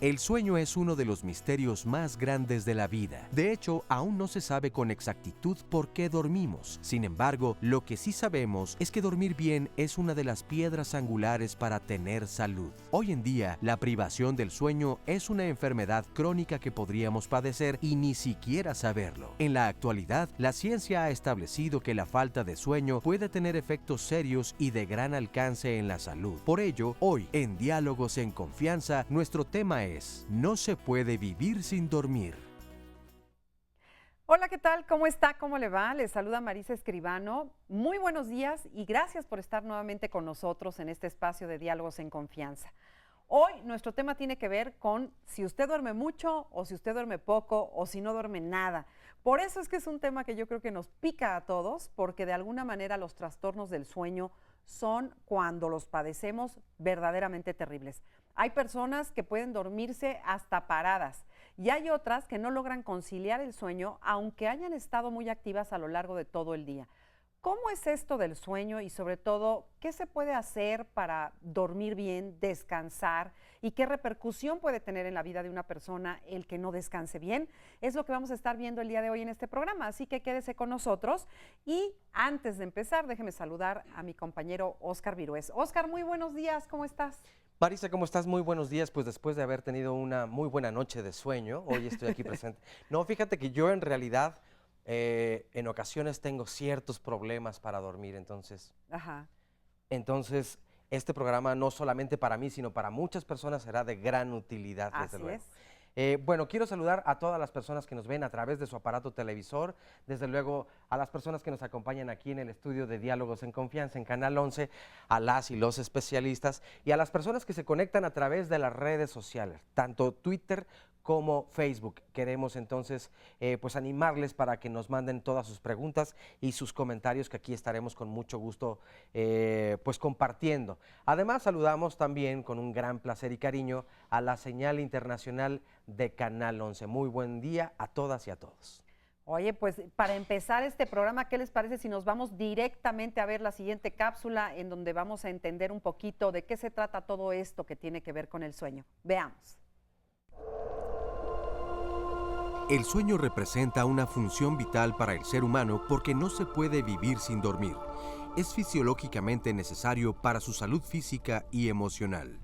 El sueño es uno de los misterios más grandes de la vida. De hecho, aún no se sabe con exactitud por qué dormimos. Sin embargo, lo que sí sabemos es que dormir bien es una de las piedras angulares para tener salud. Hoy en día, la privación del sueño es una enfermedad crónica que podríamos padecer y ni siquiera saberlo. En la actualidad, la ciencia ha establecido que la falta de sueño puede tener efectos serios y de gran alcance en la salud. Por ello, hoy, en Diálogos en Confianza, nuestro tema es: no se puede vivir sin dormir. Hola, ¿qué tal? ¿Cómo está? ¿Cómo le va? Les saluda Marisa Escribano. Muy buenos días y gracias por estar nuevamente con nosotros en este espacio de Diálogos en Confianza. Hoy nuestro tema tiene que ver con si usted duerme mucho o si usted duerme poco o si no duerme nada. Por eso es que es un tema que yo creo que nos pica a todos, porque de alguna manera los trastornos del sueño son, cuando los padecemos, verdaderamente terribles. Hay personas que pueden dormirse hasta paradas y hay otras que no logran conciliar el sueño aunque hayan estado muy activas a lo largo de todo el día. ¿Cómo es esto del sueño y sobre todo qué se puede hacer para dormir bien, descansar y qué repercusión puede tener en la vida de una persona el que no descanse bien? Es lo que vamos a estar viendo el día de hoy en este programa, así que quédese con nosotros. Y antes de empezar, déjeme saludar a mi compañero Óscar Virués. Óscar, muy buenos días, ¿cómo estás? Marisa, ¿cómo estás? Muy buenos días. Pues después de haber tenido una muy buena noche de sueño, hoy estoy aquí presente. No, fíjate que yo en realidad en ocasiones tengo ciertos problemas para dormir, entonces este programa no solamente para mí, sino para muchas personas será de gran utilidad, desde luego. Bueno, quiero saludar a todas las personas que nos ven a través de su aparato televisor, desde luego a las personas que nos acompañan aquí en el estudio de Diálogos en Confianza en Canal 11, a las y los especialistas y a las personas que se conectan a través de las redes sociales, tanto Twitter como Facebook. Queremos entonces pues animarles para que nos manden todas sus preguntas y sus comentarios, que aquí estaremos con mucho gusto pues compartiendo. Además, saludamos también con un gran placer y cariño a la señal internacional de Canal 11. Muy buen día a todas y a todos. Oye, pues para empezar este programa, ¿qué les parece si nos vamos directamente a ver la siguiente cápsula en donde vamos a entender un poquito de qué se trata todo esto que tiene que ver con el sueño? Veamos. El sueño representa una función vital para el ser humano porque no se puede vivir sin dormir. Es fisiológicamente necesario para su salud física y emocional.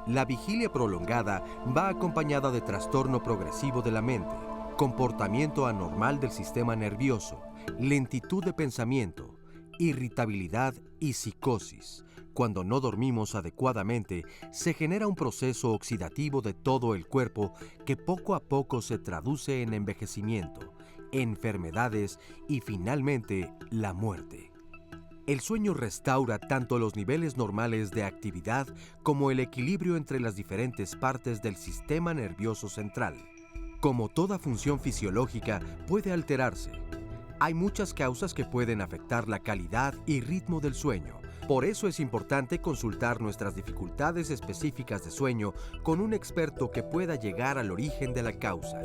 La vigilia prolongada va acompañada de trastorno progresivo de la mente, comportamiento anormal del sistema nervioso, lentitud de pensamiento, irritabilidad y psicosis. Cuando no dormimos adecuadamente, se genera un proceso oxidativo de todo el cuerpo que poco a poco se traduce en envejecimiento, enfermedades y finalmente la muerte. El sueño restaura tanto los niveles normales de actividad como el equilibrio entre las diferentes partes del sistema nervioso central. Como toda función fisiológica, puede alterarse. Hay muchas causas que pueden afectar la calidad y ritmo del sueño. Por eso es importante consultar nuestras dificultades específicas de sueño con un experto que pueda llegar al origen de la causa.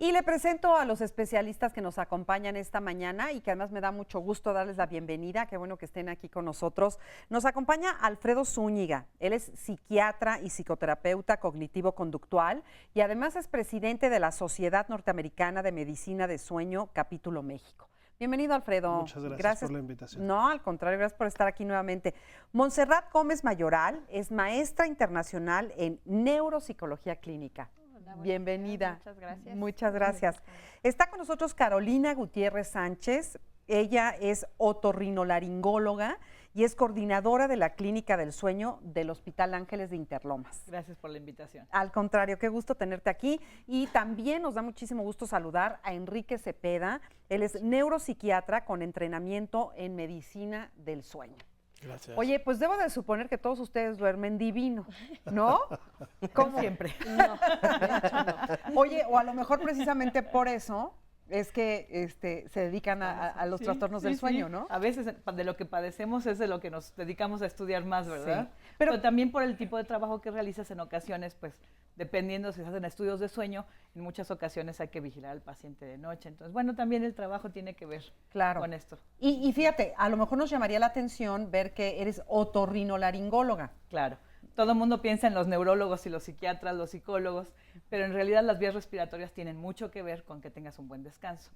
Y le presento a los especialistas que nos acompañan esta mañana y que además me da mucho gusto darles la bienvenida. Qué bueno que estén aquí con nosotros. Nos acompaña Alfredo Zúñiga. Él es psiquiatra y psicoterapeuta cognitivo-conductual y además es presidente de la Sociedad Norteamericana de Medicina de Sueño, Capítulo México. Bienvenido, Alfredo. Muchas gracias por la invitación. No, al contrario, gracias por estar aquí nuevamente. Montserrat Gómez Mayoral es maestra internacional en neuropsicología clínica. Bienvenida. Muchas gracias. Muchas gracias. Está con nosotros Carolina Gutiérrez Sánchez. Ella es otorrinolaringóloga y es coordinadora de la Clínica del Sueño del Hospital Ángeles de Interlomas. Gracias por la invitación. Al contrario, qué gusto tenerte aquí. Y también nos da muchísimo gusto saludar a Enrique Cepeda. Él es neuropsiquiatra con entrenamiento en medicina del sueño. Gracias. Oye, pues debo de suponer que todos ustedes duermen divino, ¿no? ¿Cómo? Siempre. No, de hecho no. Oye, o a lo mejor precisamente por eso es que se dedican a los trastornos del sueño, ¿no? A veces de lo que padecemos es de lo que nos dedicamos a estudiar más, ¿verdad? Sí. Pero también por el tipo de trabajo que realizas en ocasiones, pues dependiendo si se hacen estudios de sueño, en muchas ocasiones hay que vigilar al paciente de noche. Entonces, bueno, también el trabajo tiene que ver con esto. Y fíjate, a lo mejor nos llamaría la atención ver que eres otorrinolaringóloga. Claro. Todo el mundo piensa en los neurólogos y los psiquiatras, los psicólogos, pero en realidad las vías respiratorias tienen mucho que ver con que tengas un buen descanso.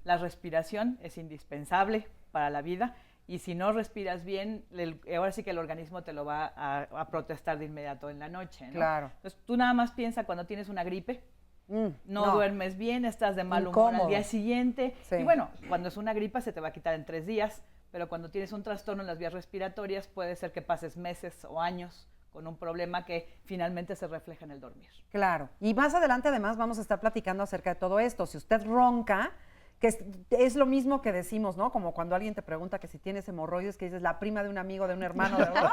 La respiración es indispensable para la vida y si no respiras bien, ahora sí que el organismo te lo va a protestar de inmediato en la noche, ¿no? Claro. Entonces tú nada más piensa cuando tienes una gripe, no duermes bien, estás de mal humor al día siguiente. Sí. Y bueno, cuando es una gripa se te va a quitar en 3 días, pero cuando tienes un trastorno en las vías respiratorias puede ser que pases meses o años con un problema que finalmente se refleja en el dormir. Claro. Y más adelante además vamos a estar platicando acerca de todo esto. Si usted ronca, que es lo mismo que decimos, ¿no? Como cuando alguien te pregunta que si tienes hemorroides, que dices la prima de un amigo, de un hermano, ¿verdad?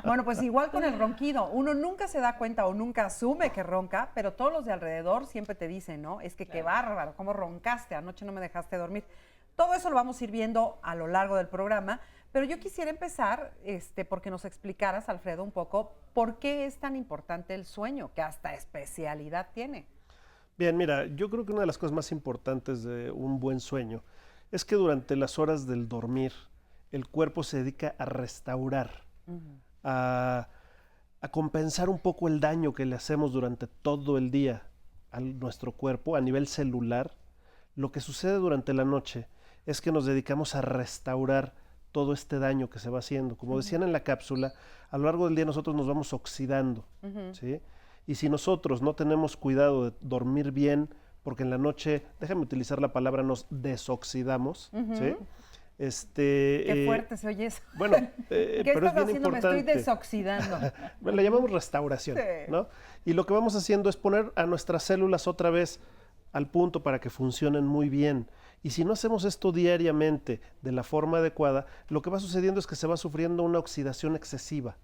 Bueno, pues igual con el ronquido. Uno nunca se da cuenta o nunca asume que ronca, pero todos los de alrededor siempre te dicen, ¿no? Es que qué bárbaro, cómo roncaste, anoche no me dejaste dormir. Todo eso lo vamos a ir viendo a lo largo del programa, pero yo quisiera empezar porque nos explicaras, Alfredo, un poco por qué es tan importante el sueño, que hasta especialidad tiene. Bien, mira, yo creo que una de las cosas más importantes de un buen sueño es que durante las horas del dormir el cuerpo se dedica a restaurar, a compensar un poco el daño que le hacemos durante todo el día a nuestro cuerpo a nivel celular. Lo que sucede durante la noche es que nos dedicamos a restaurar todo este daño que se va haciendo. Como decían en la cápsula, a lo largo del día nosotros nos vamos oxidando, ¿sí? Y si nosotros no tenemos cuidado de dormir bien, porque en la noche, déjame utilizar la palabra, nos desoxidamos, ¿sí? Qué fuerte se oye eso. Bueno, ¿Qué pero estás es bien haciendo? importante. Me estoy desoxidando. Bueno, la llamamos restauración, ¿no? Y lo que vamos haciendo es poner a nuestras células otra vez al punto para que funcionen muy bien. Y si no hacemos esto diariamente de la forma adecuada, lo que va sucediendo es que se va sufriendo una oxidación excesiva.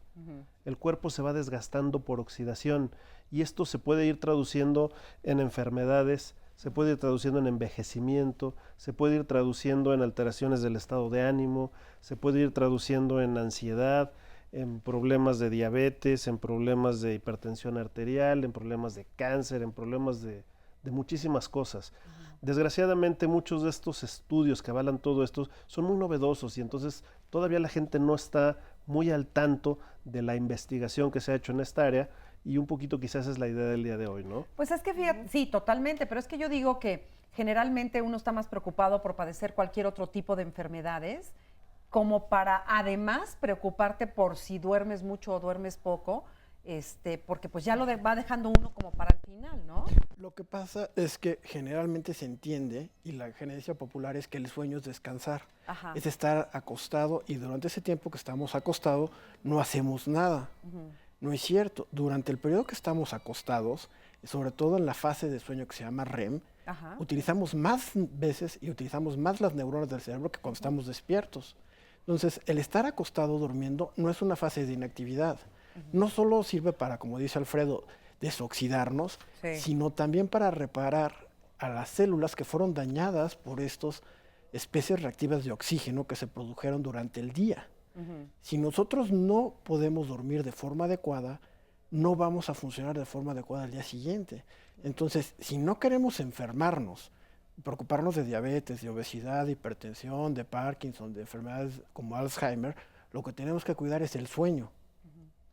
El cuerpo se va desgastando por oxidación y esto se puede ir traduciendo en enfermedades, se puede ir traduciendo en envejecimiento, se puede ir traduciendo en alteraciones del estado de ánimo, se puede ir traduciendo en ansiedad, en problemas de diabetes, en problemas de hipertensión arterial, en problemas de cáncer, en problemas de muchísimas cosas. Desgraciadamente muchos de estos estudios que avalan todo esto son muy novedosos y entonces todavía la gente no está muy al tanto de la investigación que se ha hecho en esta área y un poquito quizás es la idea del día de hoy, ¿no? Pues es que fíjate, sí, totalmente, pero es que yo digo que generalmente uno está más preocupado por padecer cualquier otro tipo de enfermedades como para además preocuparte por si duermes mucho o duermes poco, porque pues ya lo va dejando uno como para el final, ¿no? Lo que pasa es que generalmente se entiende, y la creencia popular es que el sueño es descansar, es estar acostado y durante ese tiempo que estamos acostados no hacemos nada. No es cierto. Durante el periodo que estamos acostados, sobre todo en la fase de sueño que se llama REM, utilizamos más veces y utilizamos más las neuronas del cerebro que cuando estamos despiertos. Entonces, el estar acostado durmiendo no es una fase de inactividad. No solo sirve para, como dice Alfredo, desoxidarnos, sino también para reparar a las células que fueron dañadas por estas especies reactivas de oxígeno que se produjeron durante el día. Si nosotros no podemos dormir de forma adecuada, no vamos a funcionar de forma adecuada al día siguiente. Entonces, si no queremos enfermarnos, preocuparnos de diabetes, de obesidad, de hipertensión, de Parkinson, de enfermedades como Alzheimer, lo que tenemos que cuidar es el sueño.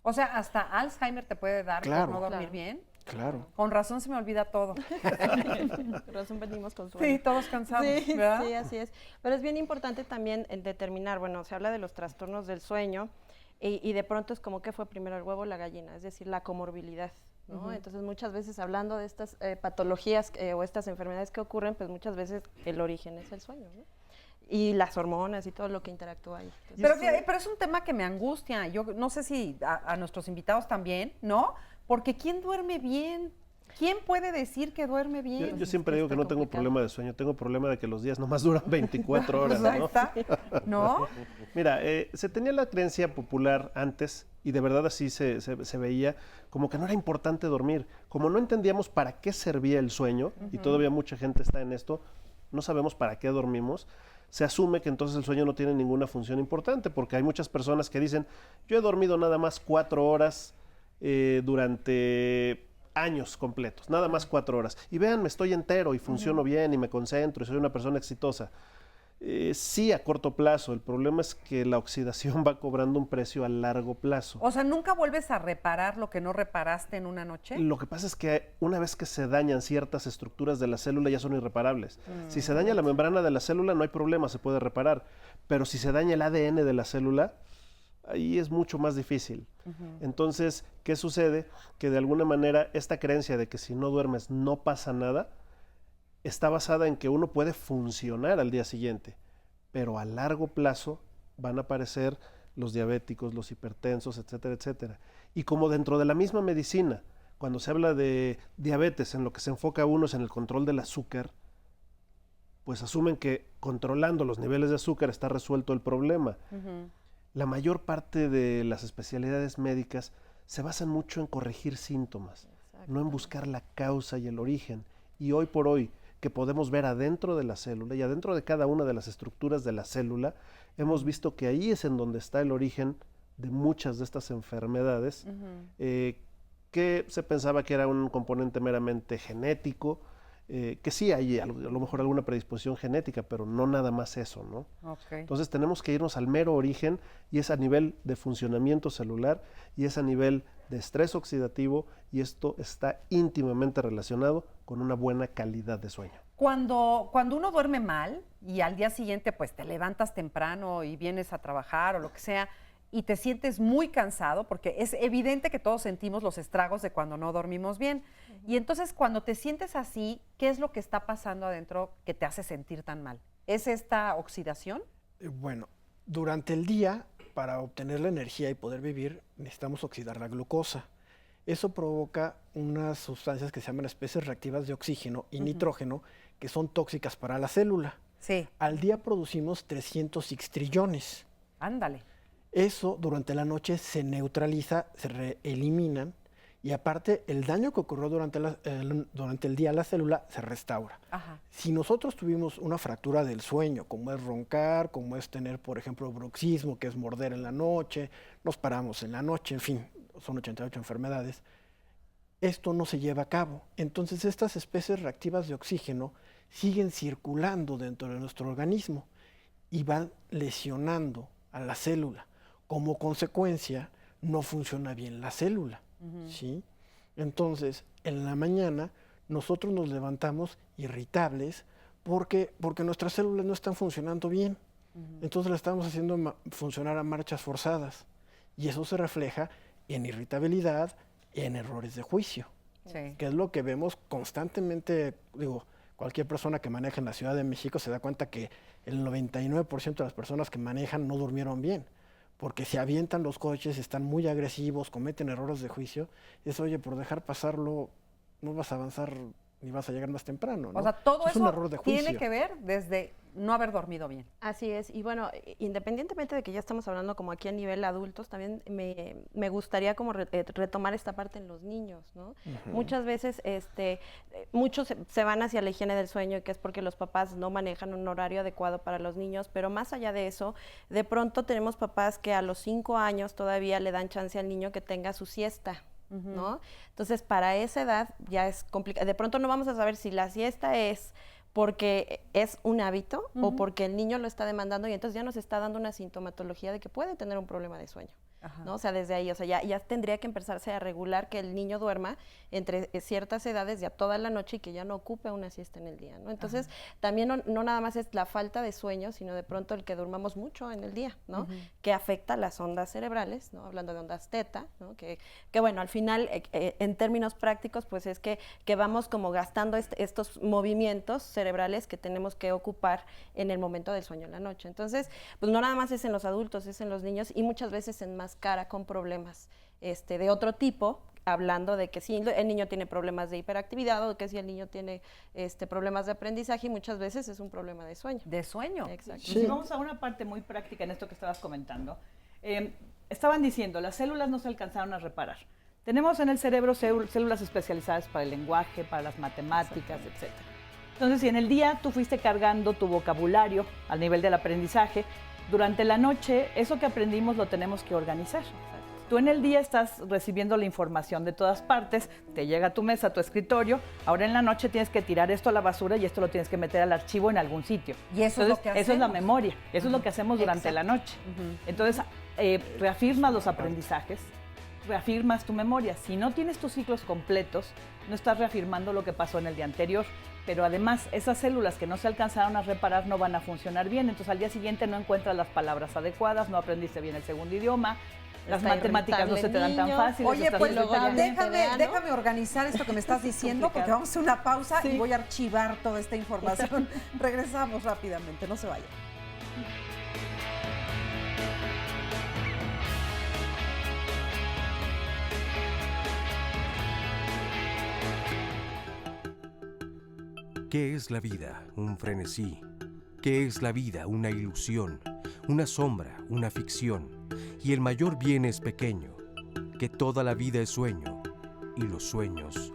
O sea, hasta Alzheimer te puede dar por no dormir bien. Claro. Con razón se me olvida todo. Con razón venimos con sueño. Sí, todos cansados, sí, ¿verdad? Sí, así es. Pero es bien importante también determinar, bueno, se habla de los trastornos del sueño y de pronto es como que fue primero el huevo o la gallina, es decir, la comorbilidad, ¿no? Entonces muchas veces hablando de estas patologías o estas enfermedades que ocurren, pues muchas veces el origen es el sueño, ¿no? Y las hormonas y todo lo que interactúa ahí. Pero es un tema que me angustia. Yo no sé si a nuestros invitados también, ¿no? Porque ¿quién duerme bien? ¿Quién puede decir que duerme bien? Yo siempre digo que no tengo problema de sueño, tengo problema de que los días nomás duran 24 horas, Pues ahí ¿no? está, ¿no? Mira, se tenía la creencia popular antes, y de verdad así se veía, como que no era importante dormir. Como no entendíamos para qué servía el sueño, y todavía mucha gente está en esto, no sabemos para qué dormimos, se asume que entonces el sueño no tiene ninguna función importante, porque hay muchas personas que dicen, yo he dormido nada más 4 horas durante años completos, nada más 4 horas. Y vean, me estoy entero y funciono bien y me concentro y soy una persona exitosa. Sí, a corto plazo. El problema es que la oxidación va cobrando un precio a largo plazo. O sea, ¿nunca vuelves a reparar lo que no reparaste en una noche? Lo que pasa es que una vez que se dañan ciertas estructuras de la célula ya son irreparables. Si se daña la membrana de la célula no hay problema, se puede reparar. Pero si se daña el ADN de la célula, ahí es mucho más difícil. Entonces, ¿qué sucede? Que de alguna manera esta creencia de que si no duermes no pasa nada, está basada en que uno puede funcionar al día siguiente, pero a largo plazo van a aparecer los diabéticos, los hipertensos, etcétera, etcétera. Y como dentro de la misma medicina, cuando se habla de diabetes, en lo que se enfoca uno es en el control del azúcar, pues asumen que controlando los niveles de azúcar está resuelto el problema. La mayor parte de las especialidades médicas se basan mucho en corregir síntomas, no en buscar la causa y el origen. Y hoy por hoy, que podemos ver adentro de la célula y adentro de cada una de las estructuras de la célula, hemos visto que ahí es en donde está el origen de muchas de estas enfermedades, que se pensaba que era un componente meramente genético, que sí hay a lo mejor alguna predisposición genética, pero no nada más eso, ¿no? Entonces tenemos que irnos al mero origen, y es a nivel de funcionamiento celular, y es a nivel de estrés oxidativo, y esto está íntimamente relacionado con una buena calidad de sueño. Cuando uno duerme mal y al día siguiente pues te levantas temprano y vienes a trabajar o lo que sea, y te sientes muy cansado, porque es evidente que todos sentimos los estragos de cuando no dormimos bien. Y entonces cuando te sientes así, ¿qué es lo que está pasando adentro que te hace sentir tan mal? ¿Es esta oxidación? Bueno, durante el día, para obtener la energía y poder vivir, necesitamos oxidar la glucosa. Eso provoca unas sustancias que se llaman especies reactivas de oxígeno y nitrógeno, que son tóxicas para la célula. Sí. Al día producimos 300 sextrillones. Ándale. Eso durante la noche se neutraliza, se eliminan, y aparte el daño que ocurrió durante el día a la célula se restaura. Si nosotros tuvimos una fractura del sueño, como es roncar, como es tener, por ejemplo, bruxismo, que es morder en la noche, nos paramos en la noche, en fin, son 88 enfermedades, esto no se lleva a cabo. Entonces estas especies reactivas de oxígeno siguen circulando dentro de nuestro organismo y van lesionando a la célula. Como consecuencia, no funciona bien la célula, ¿sí? Entonces, en la mañana, nosotros nos levantamos irritables porque nuestras células no están funcionando bien. Entonces, las estamos haciendo funcionar a marchas forzadas. Y eso se refleja en irritabilidad, en errores de juicio, que es lo que vemos constantemente. Digo, cualquier persona que maneja en la Ciudad de México se da cuenta que el 99% de las personas que manejan no durmieron bien, porque se avientan los coches, están muy agresivos, cometen errores de juicio. Eso, oye, por dejar pasarlo, no vas a avanzar ni vas a llegar más temprano, ¿no? O sea, todo eso es un error de juicio. tiene que ver desde no haber dormido bien. Así es, y bueno, independientemente de que ya estamos hablando como aquí a nivel adultos, también me gustaría como retomar esta parte en los niños, ¿no? Muchas veces muchos se van hacia la higiene del sueño, que es porque los papás no manejan un horario adecuado para los niños, pero más allá de eso, de pronto tenemos papás que a los 5 años todavía le dan chance al niño que tenga su siesta, ¿no? Entonces, para esa edad ya es complicado. De pronto no vamos a saber si la siesta es porque es un hábito o porque el niño lo está demandando, y entonces ya nos está dando una sintomatología de que puede tener un problema de sueño. ¿no? O sea, desde ahí, o sea, ya tendría que empezarse a regular que el niño duerma entre ciertas edades ya toda la noche y que ya no ocupe una siesta en el día, ¿no? Entonces, también no nada más es la falta de sueño, sino de pronto el que durmamos mucho en el día, ¿no? Que afecta las ondas cerebrales, ¿no? Hablando de ondas teta, ¿no? Que bueno, al final, en términos prácticos, pues es que vamos como gastando estos movimientos cerebrales que tenemos que ocupar en el momento del sueño en la noche. Entonces, pues no nada más es en los adultos, es en los niños y muchas veces se enmascara con problemas de otro tipo, hablando de que si el niño tiene problemas de hiperactividad o que si el niño tiene problemas de aprendizaje y muchas veces es un problema de sueño. De sueño. Exacto. Sí. Si vamos a una parte muy práctica en esto que estabas comentando, estaban diciendo, las células no se alcanzaron a reparar. Tenemos en el cerebro células especializadas para el lenguaje, para las matemáticas, etc. Entonces, si en el día tú fuiste cargando tu vocabulario al nivel del aprendizaje, durante la noche eso que aprendimos lo tenemos que organizar. Tú en el día estás recibiendo la información de todas partes, te llega a tu mesa, a tu escritorio, ahora en la noche tienes que tirar esto a la basura y esto lo tienes que meter al archivo en algún sitio. Y eso es lo que hacemos. Eso es la memoria, eso es lo que hacemos durante la noche. Entonces, reafirmas los aprendizajes, reafirmas tu memoria. Si no tienes tus ciclos completos, no estás reafirmando lo que pasó en el día anterior, pero además esas células que no se alcanzaron a reparar no van a funcionar bien, entonces al día siguiente no encuentras las palabras adecuadas, no aprendiste bien el segundo idioma, las matemáticas no se te dan tan fáciles. Oye, pues déjame organizar esto que me estás diciendo, porque vamos a hacer una pausa y voy a archivar toda esta información. Regresamos rápidamente, no se vayan. ¿Qué es la vida? Un frenesí. ¿Qué es la vida? Una ilusión, una sombra, una ficción. Y el mayor bien es pequeño, que toda la vida es sueño, y los sueños,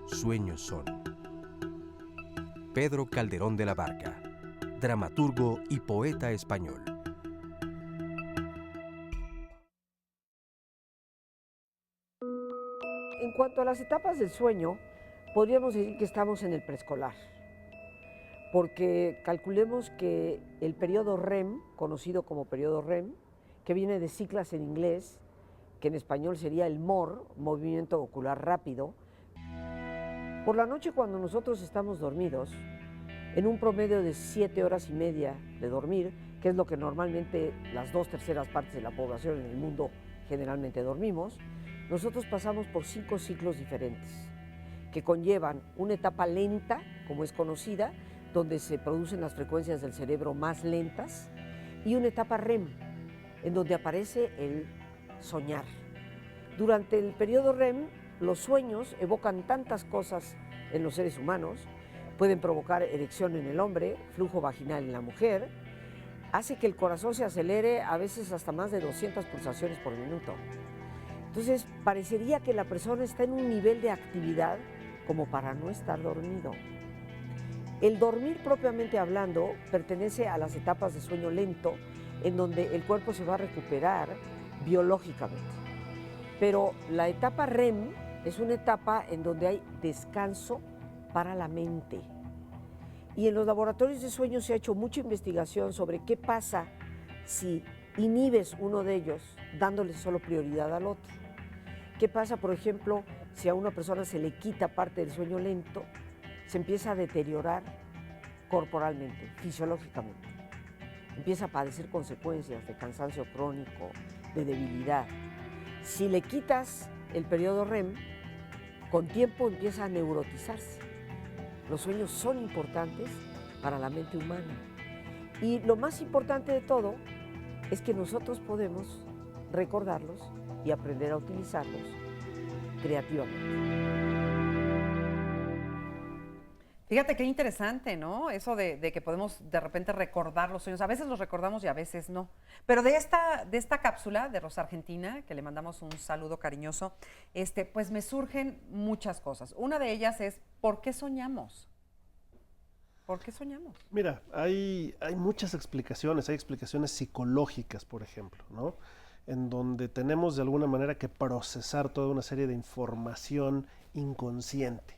sueños son. Pedro Calderón de la Barca, dramaturgo y poeta español. En cuanto a las etapas del sueño, podríamos decir que estamos en el preescolar, porque calculemos que el periodo REM, conocido como periodo REM, que viene de siglas en inglés, que en español sería el MOR, movimiento ocular rápido, por la noche cuando nosotros estamos dormidos, en un promedio de 7 horas y media de dormir, que es lo que normalmente las 2/3 partes de la población en el mundo generalmente dormimos, nosotros pasamos por 5 ciclos diferentes, que conllevan una etapa lenta, como es conocida, donde se producen las frecuencias del cerebro más lentas, y una etapa REM, en donde aparece el soñar. Durante el periodo REM, los sueños evocan tantas cosas en los seres humanos, pueden provocar erección en el hombre, flujo vaginal en la mujer, hace que el corazón se acelere a veces hasta más de 200 pulsaciones por minuto. Entonces, parecería que la persona está en un nivel de actividad como para no estar dormido. El dormir propiamente hablando pertenece a las etapas de sueño lento, en donde el cuerpo se va a recuperar biológicamente. Pero la etapa REM es una etapa en donde hay descanso para la mente. Y en los laboratorios de sueño se ha hecho mucha investigación sobre qué pasa si inhibes uno de ellos dándole solo prioridad al otro. ¿Qué pasa, por ejemplo, si a una persona se le quita parte del sueño lento, se empieza a deteriorar corporalmente, fisiológicamente? Empieza a padecer consecuencias de cansancio crónico, de debilidad. Si le quitas el periodo REM, con tiempo empieza a neurotizarse. Los sueños son importantes para la mente humana. Y lo más importante de todo es que nosotros podemos recordarlos y aprender a utilizarlos creativamente. Fíjate qué interesante, ¿no? Eso de que podemos de repente recordar los sueños. A veces los recordamos y a veces no. Pero de esta cápsula de Rosa Argentina, que le mandamos un saludo cariñoso, pues me surgen muchas cosas. Una de ellas es, ¿por qué soñamos? ¿Por qué soñamos? Mira, hay muchas explicaciones. Hay explicaciones psicológicas, por ejemplo, ¿no? En donde tenemos de alguna manera que procesar toda una serie de información inconsciente,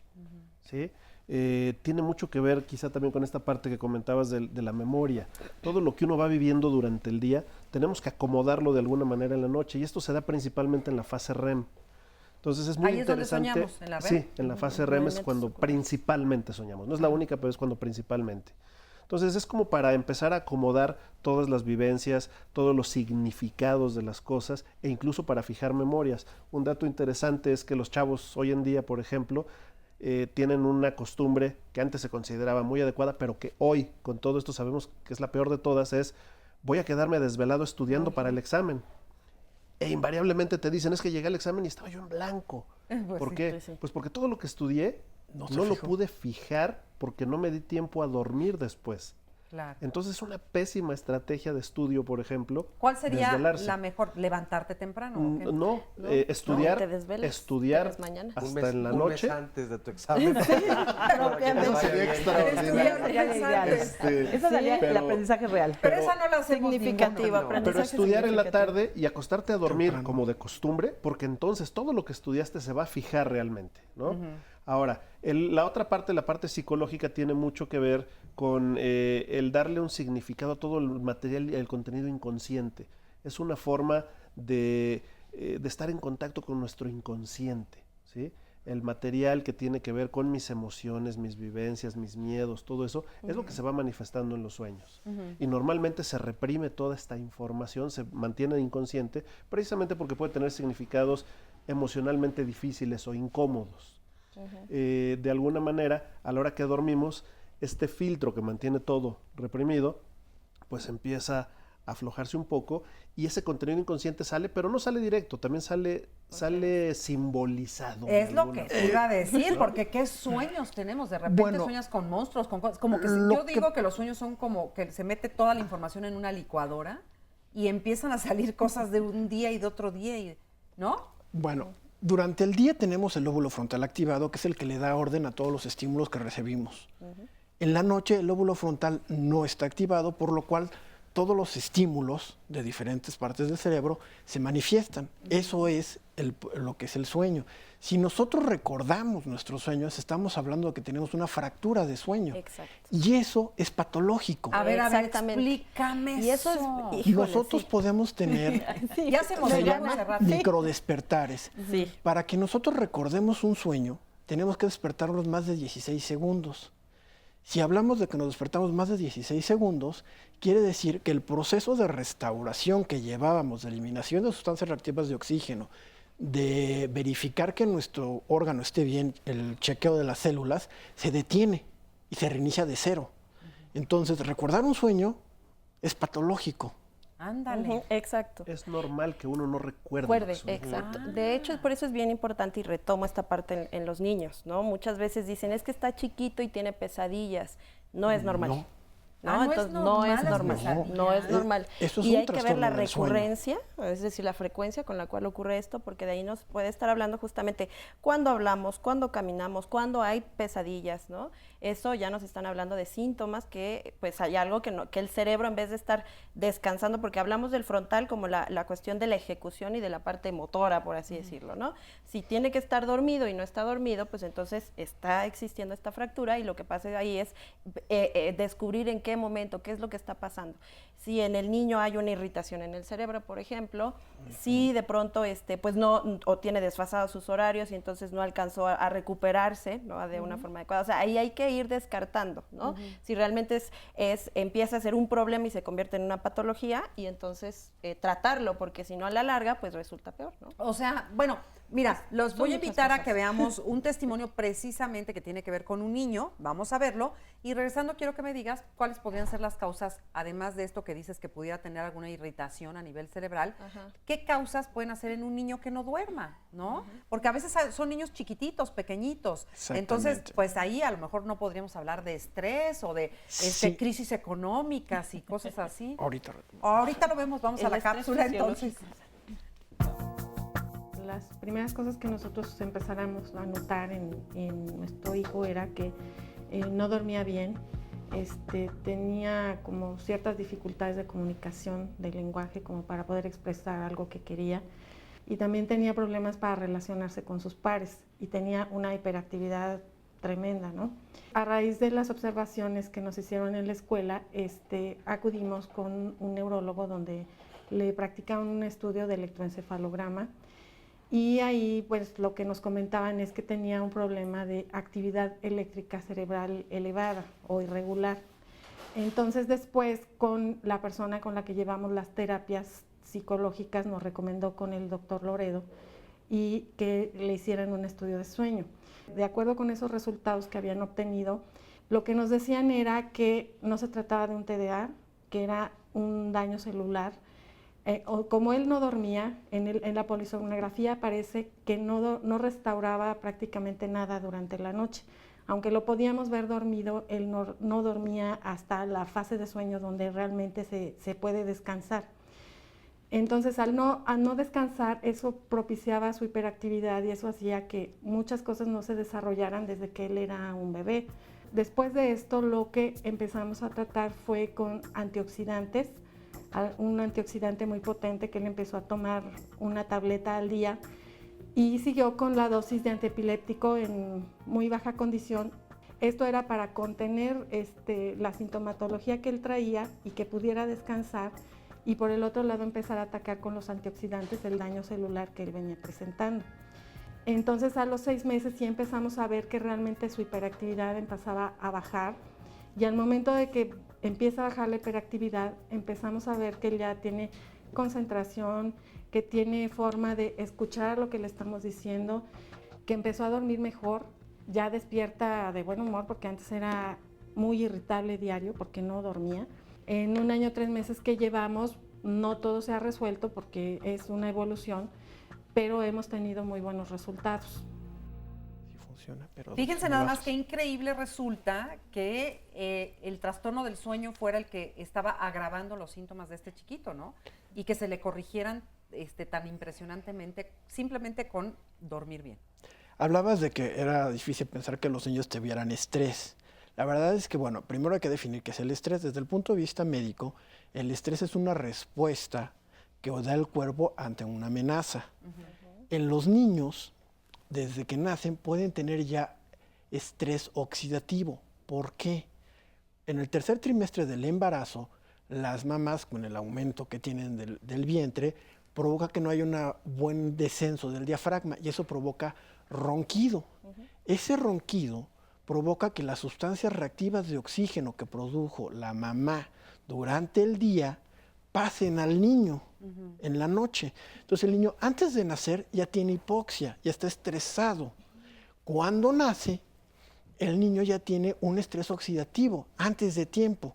¿sí? tiene mucho que ver quizá también con esta parte que comentabas de la memoria. Todo lo que uno va viviendo durante el día, tenemos que acomodarlo de alguna manera en la noche, y esto se da principalmente en la fase REM. Entonces es muy interesante. Ahí es donde soñamos, en la REM. Sí, en la fase REM es cuando principalmente soñamos. No es la única, pero es cuando principalmente. Entonces es como para empezar a acomodar todas las vivencias, todos los significados de las cosas, e incluso para fijar memorias. Un dato interesante es que los chavos hoy en día, por ejemplo, tienen una costumbre que antes se consideraba muy adecuada, pero que hoy, con todo esto, sabemos que es la peor de todas, es voy a quedarme desvelado estudiando para el examen. E invariablemente te dicen, es que llegué al examen y estaba yo en blanco. ¿Por qué? Pues porque todo lo que estudié no lo pude fijar porque no me di tiempo a dormir después. Claro. Entonces es una pésima estrategia de estudio, por ejemplo. ¿Cuál sería desvelarse. la mejor? ¿Levantarte temprano? No, estudiar, te desveles, estudiar mañana. hasta en la noche. Un mes antes de tu examen. Eso sería extraordinario. Eso sería el aprendizaje real. Pero esa no la hacemos significativa. Pero estudiar en la tarde y acostarte a dormir como de costumbre, porque entonces todo lo que estudiaste se va a fijar realmente, ¿no? Ahora, la otra parte, la parte psicológica, tiene mucho que ver con el darle un significado a todo el material y el contenido inconsciente. Es una forma de estar en contacto con nuestro inconsciente, ¿sí? El material que tiene que ver con mis emociones, mis vivencias, mis miedos, todo eso, es lo que se va manifestando en los sueños. Y normalmente se reprime toda esta información, se mantiene inconsciente, precisamente porque puede tener significados emocionalmente difíciles o incómodos. De alguna manera, a la hora que dormimos, este filtro que mantiene todo reprimido, pues empieza a aflojarse un poco, y ese contenido inconsciente sale, pero no sale directo, también sale simbolizado. Es lo que te iba a decir, porque qué sueños tenemos. De repente sueñas con monstruos, con cosas, como que yo digo que los sueños son como que se mete toda la información en una licuadora y empiezan a salir cosas de un día y de otro día, ¿no? Bueno, durante el día tenemos el lóbulo frontal activado, que es el que le da orden a todos los estímulos que recibimos. En la noche el lóbulo frontal no está activado, por lo cual todos los estímulos de diferentes partes del cerebro se manifiestan. Eso es lo que es el sueño. Si nosotros recordamos nuestros sueños, estamos hablando de que tenemos una fractura de sueño. Exacto. Y eso es patológico. A ver, explícame y eso. Nosotros podemos tener ya se microdespertares. Para que nosotros recordemos un sueño, tenemos que despertarnos más de 16 segundos. Si hablamos de que nos despertamos más de 16 segundos, quiere decir que el proceso de restauración que llevábamos, de eliminación de sustancias reactivas de oxígeno, de verificar que nuestro órgano esté bien, el chequeo de las células, se detiene y se reinicia de cero. Entonces, recordar un sueño es patológico. Ándale. Exacto. Es normal que uno no recuerde. Exacto. De hecho, por eso es bien importante, y retomo esta parte en los niños, ¿no? Muchas veces dicen, es que está chiquito y tiene pesadillas. No es normal. No, entonces no es normal. No es normal. Eso es y un hay que ver la trastorno del sueño. recurrencia, es decir, la frecuencia con la cual ocurre esto, porque de ahí nos puede estar hablando justamente cuando hablamos, cuando caminamos, cuando hay pesadillas, ¿no? Eso ya nos están hablando de síntomas que pues hay algo que el cerebro, en vez de estar descansando, porque hablamos del frontal como la cuestión de la ejecución y de la parte motora, por así decirlo, ¿no? Si tiene que estar dormido y no está dormido, pues entonces está existiendo esta fractura, y lo que pasa ahí es descubrir en qué momento, qué es lo que está pasando. Si en el niño hay una irritación en el cerebro, por ejemplo, si de pronto pues no, o tiene desfasados sus horarios y entonces no alcanzó a recuperarse, ¿no? De una forma adecuada. O sea, ahí hay que ir descartando, ¿no? Si realmente empieza a ser un problema y se convierte en una patología, y entonces tratarlo, porque si no, a la larga pues resulta peor, ¿no? O sea, bueno, mira, los voy a invitar a que veamos un testimonio precisamente que tiene que ver con un niño. Vamos a verlo, y regresando quiero que me digas cuáles podrían ser las causas, además de esto que dices que pudiera tener alguna irritación a nivel cerebral. ¿Qué causas pueden hacer en un niño que no duerma, no? Porque a veces son niños chiquititos, pequeñitos. Entonces, pues ahí a lo mejor no podríamos hablar de estrés o de crisis económicas y cosas así. Ahorita lo vemos, vamos a la cápsula entonces. Las primeras cosas que nosotros empezáramos a notar en nuestro hijo era que no dormía bien, tenía como ciertas dificultades de comunicación, de lenguaje, como para poder expresar algo que quería, y también tenía problemas para relacionarse con sus pares, y tenía una hiperactividad tremenda, ¿no? A raíz de las observaciones que nos hicieron en la escuela, acudimos con un neurólogo donde le practicaban un estudio de electroencefalograma y ahí pues lo que nos comentaban es que tenía un problema de actividad eléctrica cerebral elevada o irregular. Entonces después con la persona con la que llevamos las terapias psicológicas nos recomendó con el doctor Loredo y que le hicieran un estudio de sueño. De acuerdo con esos resultados que habían obtenido, lo que nos decían era que no se trataba de un TDA, que era un daño celular. Como él no dormía, en la polisomnografía parece que no restauraba prácticamente nada durante la noche. Aunque lo podíamos ver dormido, él no dormía hasta la fase de sueño donde realmente se puede descansar. Entonces, al no descansar, eso propiciaba su hiperactividad y eso hacía que muchas cosas no se desarrollaran desde que él era un bebé. Después de esto, lo que empezamos a tratar fue con antioxidantes, un antioxidante muy potente que él empezó a tomar una tableta al día y siguió con la dosis de antiepiléptico en muy baja condición. Esto era para contener la sintomatología que él traía y que pudiera descansar, y por el otro lado empezar a atacar con los antioxidantes el daño celular que él venía presentando. Entonces a los 6 meses sí empezamos a ver que realmente su hiperactividad empezaba a bajar, y al momento de que empieza a bajar la hiperactividad empezamos a ver que él ya tiene concentración, que tiene forma de escuchar lo que le estamos diciendo, que empezó a dormir mejor, ya despierta de buen humor porque antes era muy irritable diario porque no dormía. En 1 año 3 meses que llevamos, no todo se ha resuelto porque es una evolución, pero hemos tenido muy buenos resultados. Sí funciona, pero fíjense nada más qué increíble resulta que el trastorno del sueño fuera el que estaba agravando los síntomas de este chiquito, ¿no? Y que se le corrigieran tan impresionantemente simplemente con dormir bien. Hablabas de que era difícil pensar que los niños tuvieran estrés. La verdad es que, bueno, primero hay que definir qué es el estrés. Desde el punto de vista médico, el estrés es una respuesta que da el cuerpo ante una amenaza. En los niños, desde que nacen, pueden tener ya estrés oxidativo. ¿Por qué? En el tercer trimestre del embarazo, las mamás, con el aumento que tienen del vientre, provoca que no haya un buen descenso del diafragma y eso provoca ronquido. Ese ronquido provoca que las sustancias reactivas de oxígeno que produjo la mamá durante el día pasen al niño en la noche. Entonces el niño antes de nacer ya tiene hipoxia, ya está estresado. Cuando nace, el niño ya tiene un estrés oxidativo antes de tiempo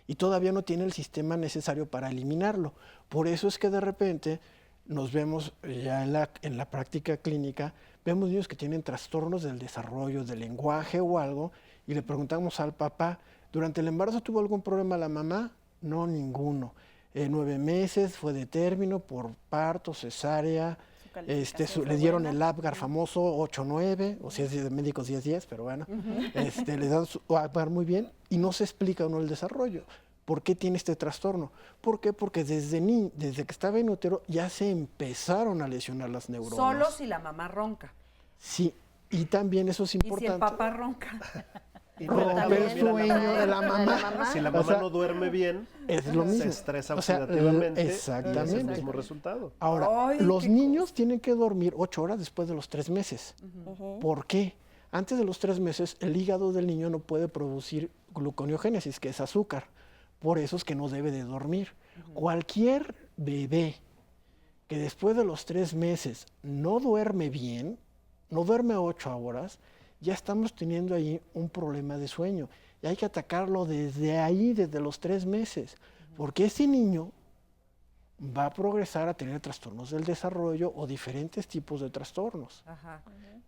y todavía no tiene el sistema necesario para eliminarlo. Por eso es que de repente nos vemos ya en la práctica clínica, vemos niños que tienen trastornos del desarrollo, del lenguaje o algo, y le preguntamos al papá, ¿durante el embarazo tuvo algún problema la mamá? No, ninguno. 9 meses, fue de término por parto, cesárea, le dieron el Apgar famoso 8-9, o si es de médicos 10-10, pero bueno, le dan su Apgar muy bien y no se explica uno el desarrollo. ¿Por qué tiene este trastorno? ¿Por qué? Porque desde que estaba en útero ya se empezaron a lesionar las neuronas. Solo si la mamá ronca. Sí, y también eso es importante. ¿Y si el papá ronca? Romper el sueño de la mamá. Si la mamá no duerme bien, es lo mismo. Se estresa oxidativamente. Exactamente. Y es el mismo resultado. Ahora, los niños tienen que dormir 8 horas después de los 3 meses. ¿Por qué? Antes de los 3 meses, el hígado del niño no puede producir gluconeogénesis, que es azúcar. Por eso es que no debe de dormir. Cualquier bebé que después de los 3 meses no duerme bien, no duerme 8 horas, ya estamos teniendo ahí un problema de sueño. Y hay que atacarlo desde ahí, desde los 3 meses. Porque ese niño va a progresar a tener trastornos del desarrollo o diferentes tipos de trastornos.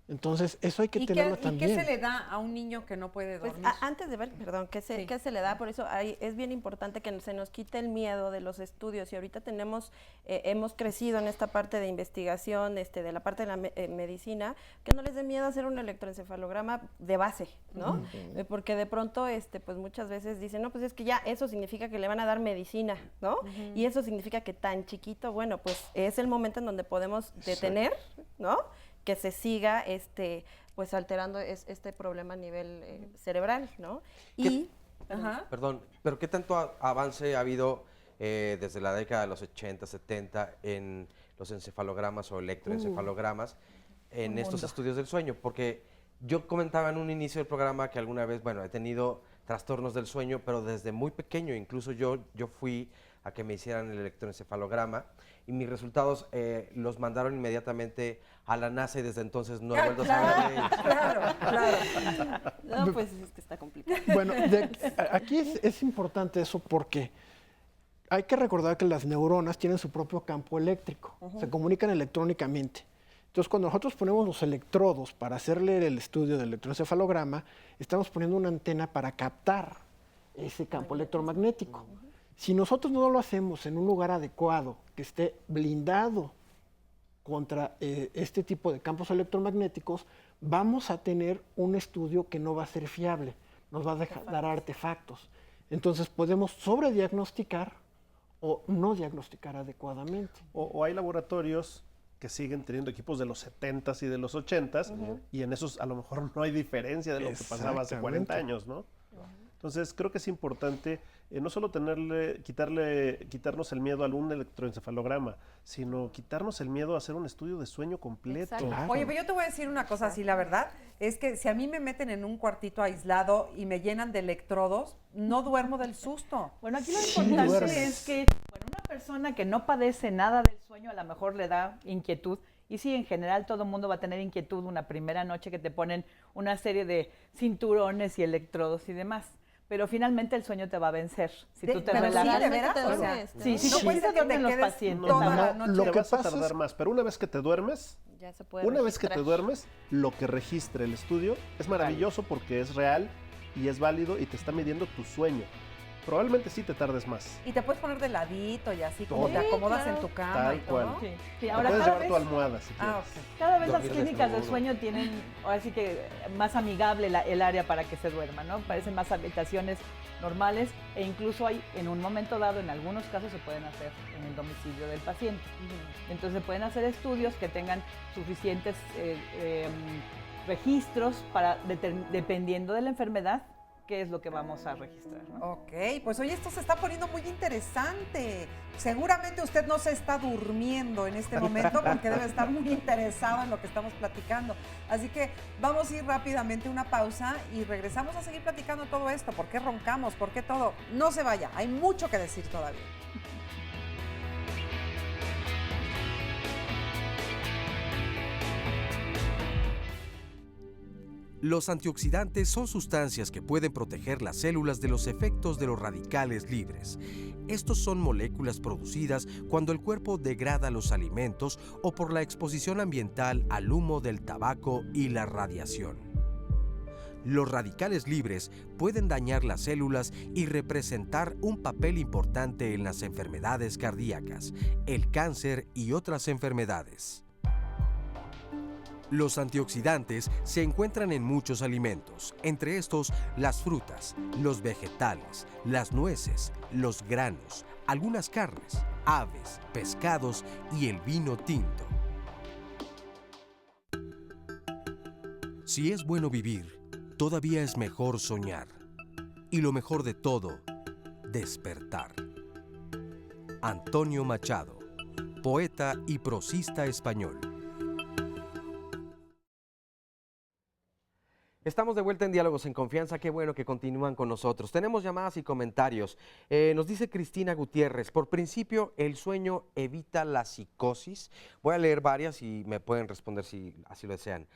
Entonces, eso hay que tenerlo también. ¿Y qué se le da a un niño que no puede dormir? Pues, antes de ver, perdón, ¿qué se le da? Por eso es bien importante que se nos quite el miedo de los estudios. Y ahorita hemos crecido en esta parte de investigación, de la parte de la medicina, que no les dé miedo hacer un electroencefalograma de base, ¿no? Porque de pronto, pues muchas veces dicen, no, pues es que ya eso significa que le van a dar medicina, ¿no? Y eso significa que tan chiquito, bueno, pues es el momento en donde podemos detener, ¿no? Que se siga pues alterando este problema a nivel cerebral, ¿no? Perdón, pero ¿qué tanto avance ha habido desde la década de los 80, 70 en los encefalogramas o electroencefalogramas en estos estudios del sueño? Porque yo comentaba en un inicio del programa que alguna vez, bueno, he tenido trastornos del sueño, pero desde muy pequeño, incluso yo fui a que me hicieran el electroencefalograma y mis resultados los mandaron inmediatamente a la NASA y desde entonces no he vuelto a saber de ellos. Claro. No, pues es que está complicado. Bueno, aquí es importante eso porque hay que recordar que las neuronas tienen su propio campo eléctrico, se comunican electrónicamente. Entonces, cuando nosotros ponemos los electrodos para hacerle el estudio del electroencefalograma, estamos poniendo una antena para captar ese campo electromagnético. Si nosotros no lo hacemos en un lugar adecuado, que esté blindado contra este tipo de campos electromagnéticos, vamos a tener un estudio que no va a ser fiable, nos va a dar artefactos. Entonces, podemos sobrediagnosticar o no diagnosticar adecuadamente. O hay laboratorios que siguen teniendo equipos de los 70s y de los 80s, y en esos a lo mejor no hay diferencia de lo que pasaba hace 40 años, ¿no? Entonces, creo que es importante no solo quitarnos el miedo a un electroencefalograma, sino quitarnos el miedo a hacer un estudio de sueño completo. Claro. Oye, pero yo te voy a decir una cosa así, la verdad, es que si a mí me meten en un cuartito aislado y me llenan de electrodos, no duermo del susto. Bueno, aquí lo importante es que una persona que no padece nada del sueño a lo mejor le da inquietud. Y sí, en general todo el mundo va a tener inquietud una primera noche que te ponen una serie de cinturones y electrodos y demás. Pero finalmente el sueño te va a vencer. Si tú te relajas. Sí, ¿de veras? Sí, se duermen los pacientes. Lo que vas a tardar más, pero una vez que te duermes, lo que registre el estudio es maravilloso porque es real y es válido y te está midiendo tu sueño. Probablemente sí te tardes más. Y te puedes poner de ladito y así como te acomodas en tu cama. Tal y todo. cual. Sí, ahora puedes llevar tu almohada si quieres. Cada vez las clínicas del sueño tienen, ahora sí que más amigable el área para que se duerma, ¿no? Parecen más habitaciones normales e incluso hay, en un momento dado, en algunos casos se pueden hacer en el domicilio del paciente. Entonces se pueden hacer estudios que tengan suficientes registros para, dependiendo de la enfermedad, qué es lo que vamos a registrar, ¿no? Ok, pues oye, esto se está poniendo muy interesante. Seguramente usted no se está durmiendo en este momento porque debe estar muy interesado en lo que estamos platicando. Así que vamos a ir rápidamente a una pausa y regresamos a seguir platicando todo esto. ¿Por qué roncamos? ¿Por qué todo? No se vaya, hay mucho que decir todavía. Los antioxidantes son sustancias que pueden proteger las células de los efectos de los radicales libres. Estos son moléculas producidas cuando el cuerpo degrada los alimentos o por la exposición ambiental al humo del tabaco y la radiación. Los radicales libres pueden dañar las células y representar un papel importante en las enfermedades cardíacas, el cáncer y otras enfermedades. Los antioxidantes se encuentran en muchos alimentos, entre estos las frutas, los vegetales, las nueces, los granos, algunas carnes, aves, pescados y el vino tinto. Si es bueno vivir, todavía es mejor soñar. Y lo mejor de todo, despertar. Antonio Machado, poeta y prosista español. Estamos de vuelta en Diálogos en Confianza, qué bueno que continúan con nosotros. Tenemos llamadas y comentarios. Nos dice Cristina Gutiérrez, por principio, ¿el sueño evita la psicosis? Voy a leer varias y me pueden responder si así lo desean.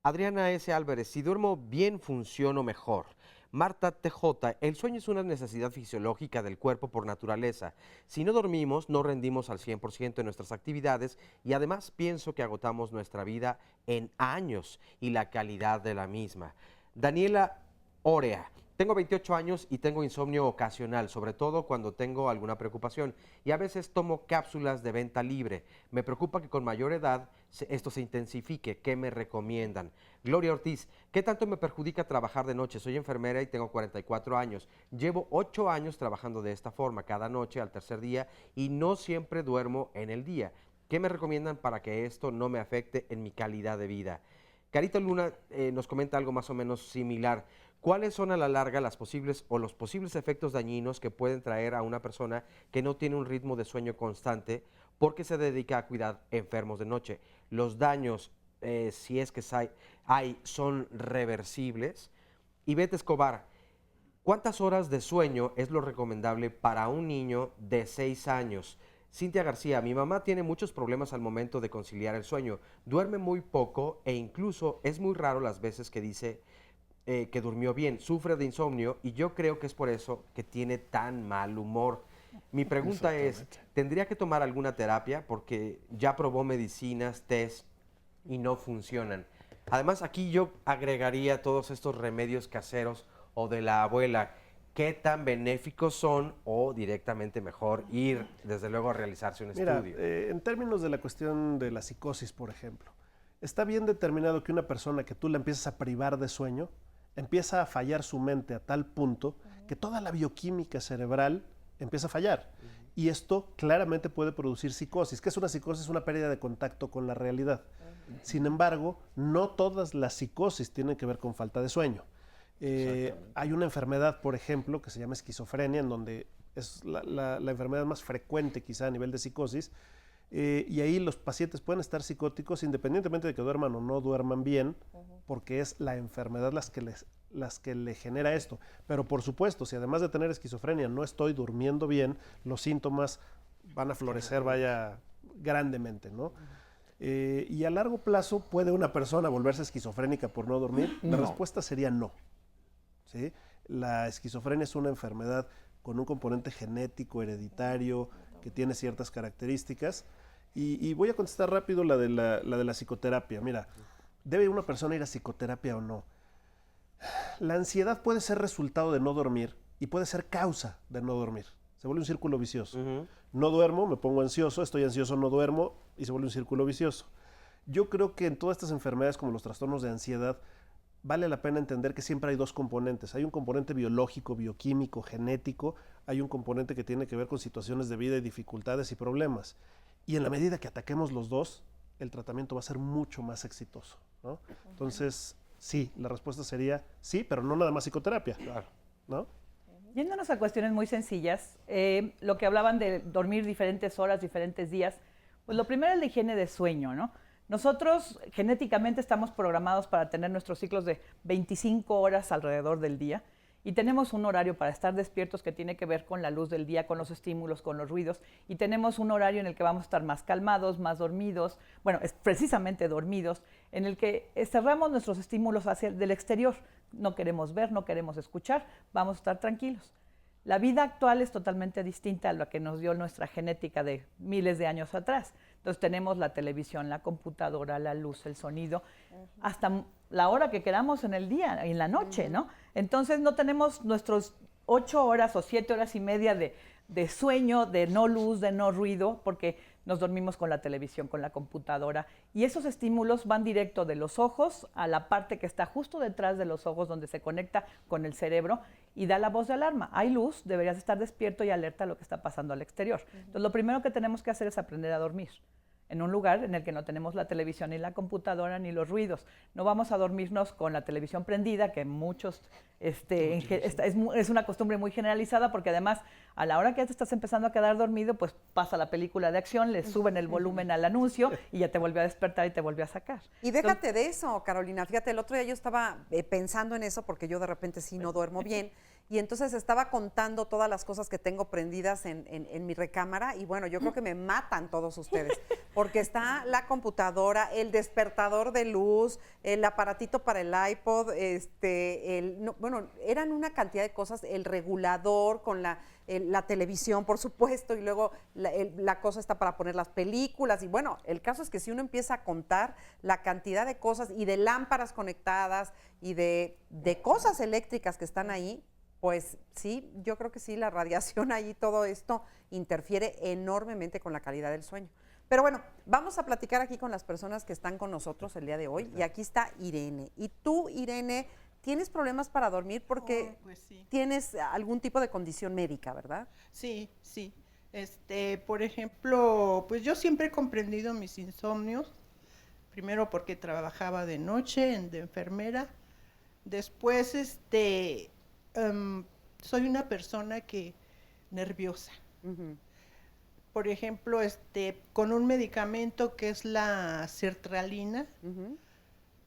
Adriana S. Álvarez, si duermo bien, funciono mejor. Marta TJ, el sueño es una necesidad fisiológica del cuerpo por naturaleza. Si no dormimos, no rendimos al 100% en nuestras actividades y además pienso que agotamos nuestra vida en años y la calidad de la misma. Daniela Orea, tengo 28 años y tengo insomnio ocasional, sobre todo cuando tengo alguna preocupación y a veces tomo cápsulas de venta libre. Me preocupa que con mayor edad esto se intensifique. ¿Qué me recomiendan? Gloria Ortiz, ¿qué tanto me perjudica trabajar de noche? Soy enfermera y tengo 44 años. Llevo 8 años trabajando de esta forma, cada noche al tercer día y no siempre duermo en el día. ¿Qué me recomiendan para que esto no me afecte en mi calidad de vida? Carita Luna nos comenta algo más o menos similar. ¿Cuáles son a la larga los posibles efectos dañinos que pueden traer a una persona que no tiene un ritmo de sueño constante porque se dedica a cuidar enfermos de noche? Los daños, si es que hay, son reversibles. Y Beth Escobar, ¿cuántas horas de sueño es lo recomendable para un niño de 6 años? Cintia García, mi mamá tiene muchos problemas al momento de conciliar el sueño. Duerme muy poco e incluso es muy raro las veces que dice que durmió bien. Sufre de insomnio y yo creo que es por eso que tiene tan mal humor. Mi pregunta es, ¿tendría que tomar alguna terapia? Porque ya probó medicinas, test y no funcionan. Además, aquí yo agregaría todos estos remedios caseros o de la abuela. ¿Qué tan benéficos son o directamente mejor ir, desde luego, a realizarse un estudio? En términos de la cuestión de la psicosis, por ejemplo, está bien determinado que una persona que tú la empiezas a privar de sueño, empieza a fallar su mente a tal punto que toda la bioquímica cerebral empieza a fallar. Y esto claramente puede producir psicosis. ¿Qué es una psicosis? Una pérdida de contacto con la realidad. Sin embargo, no todas las psicosis tienen que ver con falta de sueño. Hay una enfermedad, por ejemplo, que se llama esquizofrenia, en donde es la enfermedad más frecuente quizá a nivel de psicosis, y ahí los pacientes pueden estar psicóticos independientemente de que duerman o no duerman bien, porque es la enfermedad las que le genera esto. Pero por supuesto, si además de tener esquizofrenia no estoy durmiendo bien, los síntomas van a florecer, grandemente, ¿no? Y a largo plazo, ¿puede una persona volverse esquizofrénica por no dormir? La respuesta sería no. ¿Sí? La esquizofrenia es una enfermedad con un componente genético, hereditario, que tiene ciertas características. Y voy a contestar rápido la de la psicoterapia. Mira, ¿debe una persona ir a psicoterapia o no? La ansiedad puede ser resultado de no dormir y puede ser causa de no dormir. Se vuelve un círculo vicioso. No duermo, me pongo ansioso, estoy ansioso, no duermo y se vuelve un círculo vicioso. Yo creo que en todas estas enfermedades como los trastornos de ansiedad vale la pena entender que siempre hay dos componentes. Hay un componente biológico, bioquímico, genético, hay un componente que tiene que ver con situaciones de vida y dificultades y problemas. Y en la medida que ataquemos los dos, el tratamiento va a ser mucho más exitoso, ¿no? Entonces, sí, la respuesta sería sí, pero no nada más psicoterapia, claro, ¿no? Yéndonos a cuestiones muy sencillas, lo que hablaban de dormir diferentes horas, diferentes días, pues lo primero es la higiene de sueño, ¿no? Nosotros genéticamente estamos programados para tener nuestros ciclos de 25 horas alrededor del día y tenemos un horario para estar despiertos que tiene que ver con la luz del día, con los estímulos, con los ruidos, y tenemos un horario en el que vamos a estar más calmados, más dormidos, bueno, es precisamente dormidos, en el que cerramos nuestros estímulos hacia del exterior. No queremos ver, no queremos escuchar, vamos a estar tranquilos. La vida actual es totalmente distinta a lo que nos dio nuestra genética de miles de años atrás. Entonces tenemos la televisión, la computadora, la luz, el sonido, hasta la hora que queramos en el día, en la noche, ¿no? Entonces no tenemos nuestros 8 horas o 7 horas y media de sueño, de no luz, de no ruido, porque nos dormimos con la televisión, con la computadora, y esos estímulos van directo de los ojos a la parte que está justo detrás de los ojos, donde se conecta con el cerebro y da la voz de alarma. Hay luz, deberías estar despierto y alerta a lo que está pasando al exterior. Entonces, lo primero que tenemos que hacer es aprender a dormir en un lugar en el que no tenemos la televisión, ni la computadora, ni los ruidos. No vamos a dormirnos con la televisión prendida, que muchos, es una costumbre muy generalizada, porque además, a la hora que ya te estás empezando a quedar dormido, pues pasa la película de acción, le suben el volumen al anuncio y ya te vuelve a despertar y te vuelve a sacar. Y déjate de eso, Carolina. Fíjate, el otro día yo estaba pensando en eso, porque yo de repente sí no duermo bien. Y entonces estaba contando todas las cosas que tengo prendidas en mi recámara, y bueno, yo creo que me matan todos ustedes, porque está la computadora, el despertador de luz, el aparatito para el iPod, bueno, eran una cantidad de cosas, el regulador con la televisión, por supuesto, y luego la cosa está para poner las películas, y bueno, el caso es que si uno empieza a contar la cantidad de cosas y de lámparas conectadas y de cosas eléctricas que están ahí, pues sí, yo creo que sí, la radiación ahí, todo esto interfiere enormemente con la calidad del sueño. Pero bueno, vamos a platicar aquí con las personas que están con nosotros el día de hoy. Y aquí está Irene. Y tú, Irene, ¿tienes problemas para dormir porque pues sí, tienes algún tipo de condición médica, verdad? Sí, sí. Por ejemplo, pues yo siempre he comprendido mis insomnios, Primero porque trabajaba de noche de enfermera. Después, soy una persona nerviosa. Por ejemplo, con un medicamento que es la sertralina,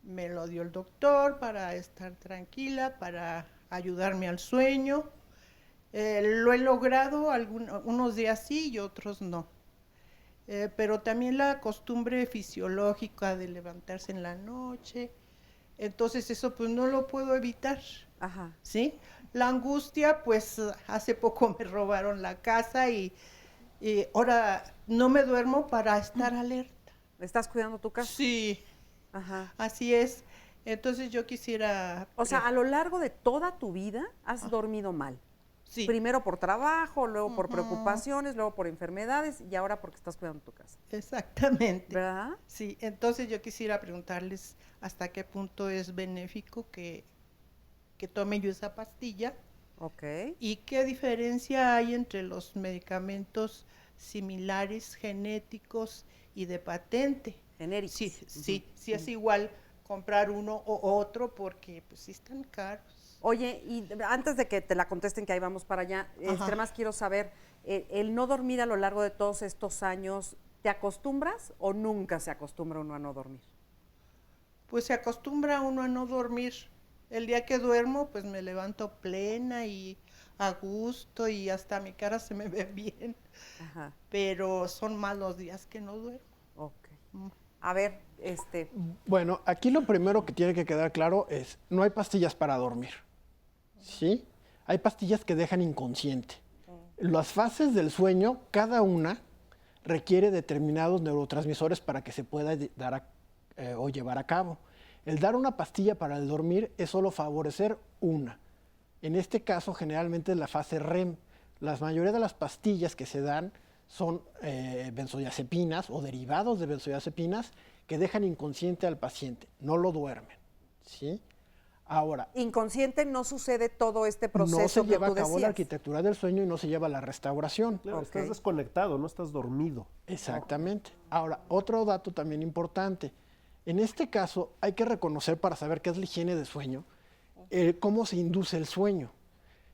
me lo dio el doctor para estar tranquila, para ayudarme al sueño. Lo he logrado unos días sí y otros no. Pero también la costumbre fisiológica de levantarse en la noche, entonces eso pues no lo puedo evitar. Ajá. ¿Sí? La angustia, pues hace poco me robaron la casa y ahora no me duermo para estar alerta. ¿Estás cuidando tu casa? Sí. Ajá. Así es. Entonces yo quisiera... O sea, a lo largo de toda tu vida has dormido mal. Sí. Primero por trabajo, luego por preocupaciones, luego por enfermedades y ahora porque estás cuidando tu casa. Exactamente. ¿Verdad? Sí, entonces yo quisiera preguntarles hasta qué punto es benéfico que tome yo esa pastilla. Ok. ¿Y qué diferencia hay entre los medicamentos similares, genéticos y de patente? Genéricos. Sí, sí es igual comprar uno o otro porque pues sí están caros. Oye, y antes de que te la contesten, que ahí vamos para allá, más quiero saber, el no dormir a lo largo de todos estos años, ¿te acostumbras o nunca se acostumbra uno a no dormir? Pues se acostumbra uno a no dormir. El día que duermo, pues me levanto plena y a gusto y hasta mi cara se me ve bien. Ajá. Pero son más los días que no duermo. Ok. A ver, Bueno, aquí lo primero que tiene que quedar claro es, no hay pastillas para dormir. ¿Sí? Hay pastillas que dejan inconsciente. Las fases del sueño, cada una requiere determinados neurotransmisores para que se pueda dar o llevar a cabo. El dar una pastilla para el dormir es solo favorecer una. En este caso, generalmente es la fase REM. La mayoría de las pastillas que se dan son benzodiazepinas o derivados de benzodiazepinas que dejan inconsciente al paciente, no lo duermen. ¿Sí? Ahora, inconsciente no sucede todo este proceso. No se lleva a cabo decías. la arquitectura del sueño y no se lleva la restauración. Claro, estás desconectado, no estás dormido. Exactamente. Ahora, otro dato también importante. En este caso, hay que reconocer para saber qué es la higiene de sueño, cómo se induce el sueño.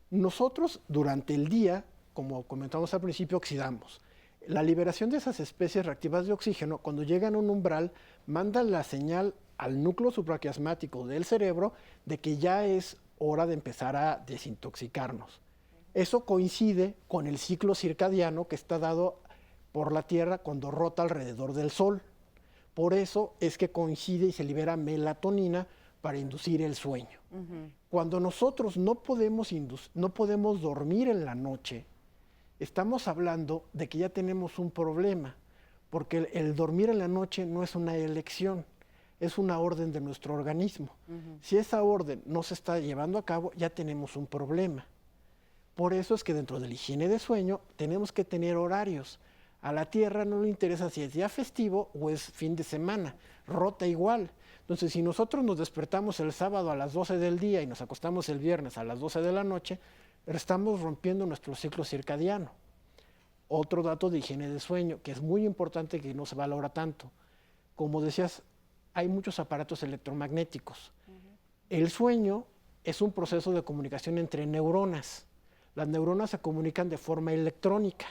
Nosotros, durante el día, como comentamos al principio, oxidamos. La liberación de esas especies reactivas de oxígeno, cuando llegan a un umbral, mandan la señal al núcleo supraquiasmático del cerebro de que ya es hora de empezar a desintoxicarnos. Eso coincide con el ciclo circadiano que está dado por la Tierra cuando rota alrededor del Sol. Por eso es que coincide y se libera melatonina para inducir el sueño. Cuando nosotros no podemos dormir en la noche, estamos hablando de que ya tenemos un problema, porque el dormir en la noche no es una elección, es una orden de nuestro organismo. Si esa orden no se está llevando a cabo, ya tenemos un problema. Por eso es que dentro de la higiene de sueño tenemos que tener horarios. A la Tierra no le interesa si es día festivo o es fin de semana, rota igual. Entonces, si nosotros nos despertamos el sábado a las 12 del día y nos acostamos el viernes a las 12 de la noche, estamos rompiendo nuestro ciclo circadiano. Otro dato de higiene de sueño, que es muy importante, que no se valora tanto. Como decías, hay muchos aparatos electromagnéticos. El sueño es un proceso de comunicación entre neuronas. Las neuronas se comunican de forma electrónica.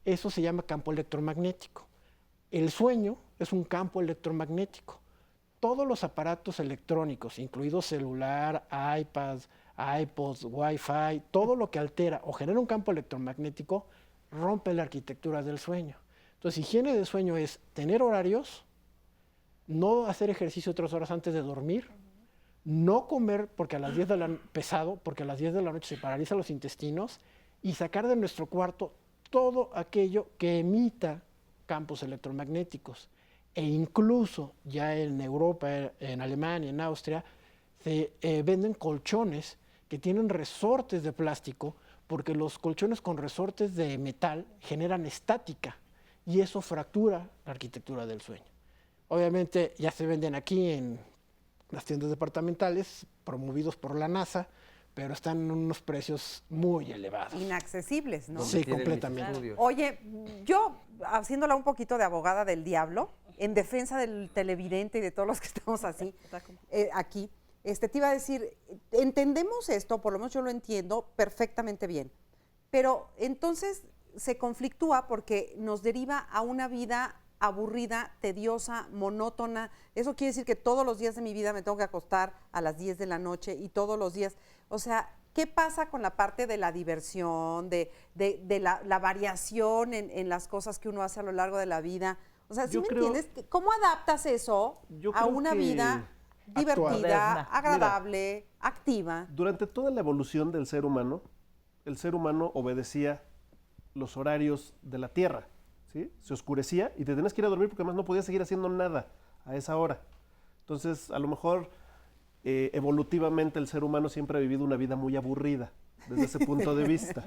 Eso se llama campo electromagnético. El sueño es un campo electromagnético. Todos los aparatos electrónicos, incluidos celular, iPads, iPods, Wi-Fi, todo lo que altera o genera un campo electromagnético, rompe la arquitectura del sueño. Entonces, higiene de sueño es tener horarios, no hacer ejercicio 3 horas antes de dormir, no comer porque a las 10 de la pesado, porque a las 10 de la noche se paralizan los intestinos, y sacar de nuestro cuarto todo aquello que emita campos electromagnéticos. E incluso ya en Europa, en Alemania, en Austria, se venden colchones que tienen resortes de plástico, porque los colchones con resortes de metal generan estática y eso fractura la arquitectura del sueño. Obviamente ya se venden aquí en las tiendas departamentales, promovidos por la NASA, pero están en unos precios muy elevados. Inaccesibles, ¿no? Sí, completamente. Oye, yo, haciéndola un poquito de abogada del diablo, en defensa del televidente y de todos los que estamos así, aquí, te iba a decir, entendemos esto, por lo menos yo lo entiendo perfectamente bien, pero entonces se conflictúa porque nos deriva a una vida aburrida, tediosa, monótona. Eso quiere decir que todos los días de mi vida me tengo que acostar a las 10 de la noche y todos los días, o sea, ¿qué pasa con la parte de la diversión, de la variación en las cosas que uno hace a lo largo de la vida? O sea, ¿sí me entiendes? ¿Cómo adaptas eso a una vida divertida, agradable, activa? Durante toda la evolución del ser humano, el ser humano obedecía los horarios de la Tierra, ¿sí? Se oscurecía y te tenías que ir a dormir porque además no podías seguir haciendo nada a esa hora. Entonces, a lo mejor, evolutivamente el ser humano siempre ha vivido una vida muy aburrida desde ese punto de vista.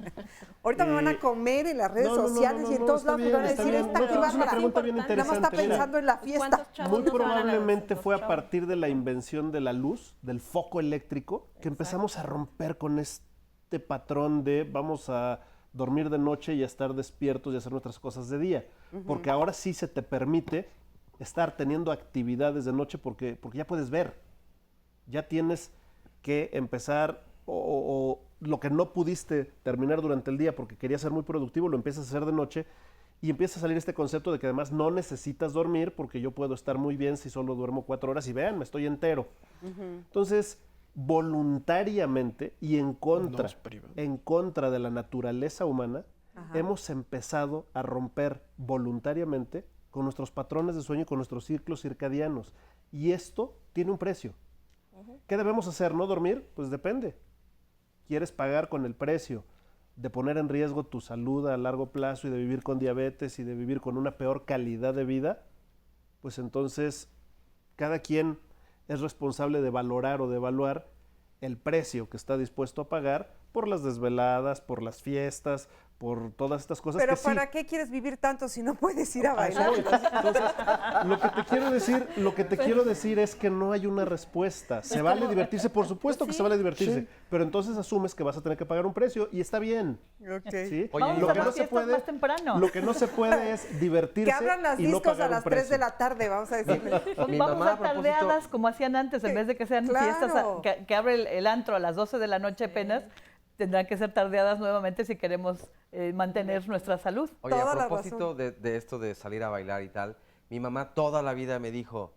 Ahorita me van a comer en las redes sociales y en todos lados me van a decir esta es una pregunta bien interesante. Nada más está pensando en la fiesta. Muy probablemente fue a partir de la invención de la luz, del foco eléctrico, que empezamos a romper con este patrón de vamos a dormir de noche y a estar despiertos y hacer nuestras cosas de día. Porque ahora sí se te permite estar teniendo actividades de noche porque ya puedes ver. Ya tienes que empezar o lo que no pudiste terminar durante el día porque querías ser muy productivo, lo empiezas a hacer de noche y empieza a salir este concepto de que además no necesitas dormir porque yo puedo estar muy bien si solo duermo 4 horas y vean, me estoy entero. Entonces, voluntariamente y en contra de la naturaleza humana, hemos empezado a romper voluntariamente con nuestros patrones de sueño y con nuestros ciclos circadianos. Y esto tiene un precio. ¿Qué debemos hacer? ¿No dormir? Pues depende. ¿Quieres pagar con el precio de poner en riesgo tu salud a largo plazo y de vivir con diabetes y de vivir con una peor calidad de vida? Pues entonces cada quien es responsable de valorar o de evaluar el precio que está dispuesto a pagar por las desveladas, por las fiestas, por todas estas cosas. Pero que ¿para qué quieres vivir tanto si no puedes ir a bailar? Entonces, lo que te quiero decir es que no hay una respuesta. ¿Se vale divertirse? Por supuesto que se vale divertirse, pero entonces asumes que vas a tener que pagar un precio y está bien. ¿Sí? Oye, lo que no se puede, más temprano. Lo que no se puede es divertirse. Que abran las discos a las 3 de la tarde, vamos a decirle. Vamos a tardeadas como hacían antes, en vez de que sean fiestas, que abre el antro a las 12 de la noche apenas. Tendrán que ser tardeadas nuevamente si queremos mantener nuestra salud. Oye, a propósito de esto de salir a bailar y tal, mi mamá toda la vida me dijo,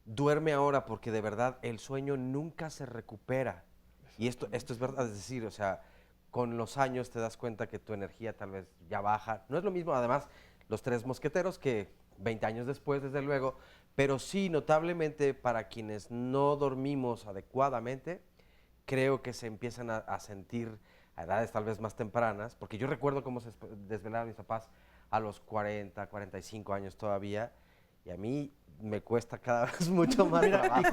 duerme ahora porque de verdad el sueño nunca se recupera. Y esto es verdad, es decir, o sea, con los años te das cuenta que tu energía tal vez ya baja. No es lo mismo, además, los 3 mosqueteros que 20 años después, desde luego, pero sí, notablemente para quienes no dormimos adecuadamente, creo que se empiezan a sentir a edades tal vez más tempranas, porque yo recuerdo cómo se desvelaban mis papás a los 40, 45 años todavía, y a mí me cuesta cada vez mucho más. Mira, y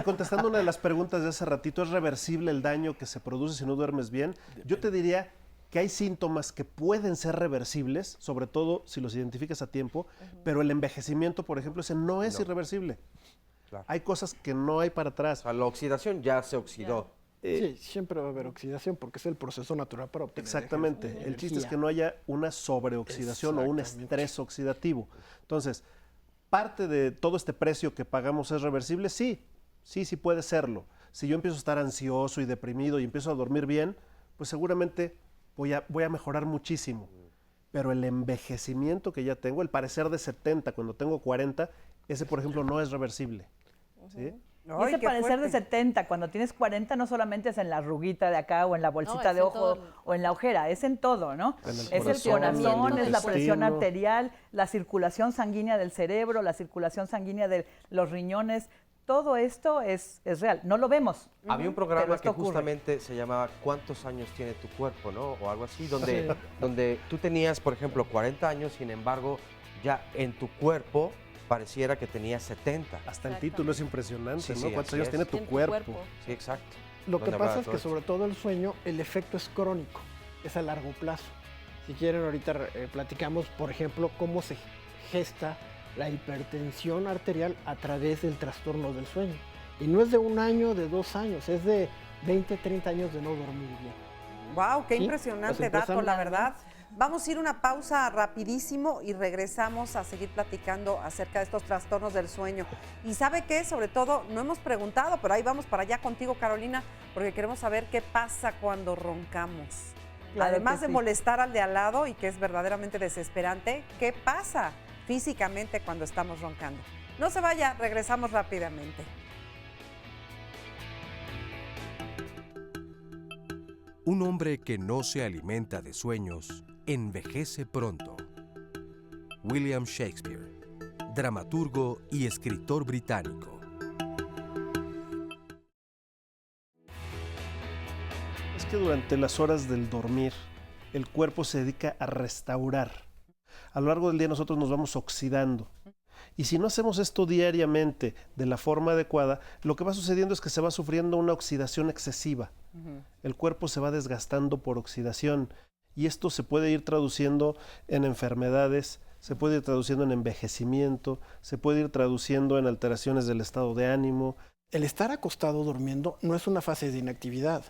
contestando una de las preguntas de hace ratito, ¿es reversible el daño que se produce si no duermes bien? Yo te diría que hay síntomas que pueden ser reversibles, sobre todo si los identificas a tiempo, pero el envejecimiento, por ejemplo, ese no es irreversible. Claro. Hay cosas que no hay para atrás. O sea, la oxidación ya se oxidó. Sí, siempre va a haber oxidación porque es el proceso natural para obtener exactamente. El chiste es que no haya una sobreoxidación o un estrés oxidativo. Entonces, parte de todo este precio que pagamos es reversible, sí puede serlo. Si yo empiezo a estar ansioso y deprimido y empiezo a dormir bien, pues seguramente voy a mejorar muchísimo. Pero el envejecimiento que ya tengo, el parecer de 70 cuando tengo 40, ese por ejemplo no es reversible. ¿Sí? Y ese parecer de 70, cuando tienes 40, no solamente es en la arruguita de acá o en la bolsita de ojo o en la ojera, es en todo, ¿no? Es el corazón, es la presión arterial, la circulación sanguínea del cerebro, la circulación sanguínea de los riñones. Todo esto es real, no lo vemos. Había un programa que justamente se llamaba ¿Cuántos años tiene tu cuerpo? ¿No? O algo así, donde tú tenías, por ejemplo, 40 años, sin embargo, ya en tu cuerpo pareciera que tenía 70. Hasta el título es impresionante, ¿no? ¿Cuántos años tiene tu cuerpo? Sí, exacto. Lo que pasa es que sobre todo el sueño, el efecto es crónico, es a largo plazo. Si quieren, ahorita platicamos, por ejemplo, cómo se gesta la hipertensión arterial a través del trastorno del sueño. Y no es de 1 año, de 2 años, es de 20, 30 años de no dormir bien. ¡Wow! ¡Qué impresionante dato, la verdad! Vamos a ir a una pausa rapidísimo y regresamos a seguir platicando acerca de estos trastornos del sueño. Y ¿sabe qué? Sobre todo, no hemos preguntado, pero ahí vamos para allá contigo, Carolina, porque queremos saber qué pasa cuando roncamos. Claro, además de molestar al de al lado y que es verdaderamente desesperante, ¿qué pasa físicamente cuando estamos roncando? No se vaya, regresamos rápidamente. Un hombre que no se alimenta de sueños envejece pronto. William Shakespeare, dramaturgo y escritor británico. Es que durante las horas del dormir, el cuerpo se dedica a restaurar. A lo largo del día nosotros nos vamos oxidando. Y si no hacemos esto diariamente de la forma adecuada, lo que va sucediendo es que se va sufriendo una oxidación excesiva. El cuerpo se va desgastando por oxidación y esto se puede ir traduciendo en enfermedades, se puede ir traduciendo en envejecimiento, se puede ir traduciendo en alteraciones del estado de ánimo. El estar acostado durmiendo no es una fase de inactividad.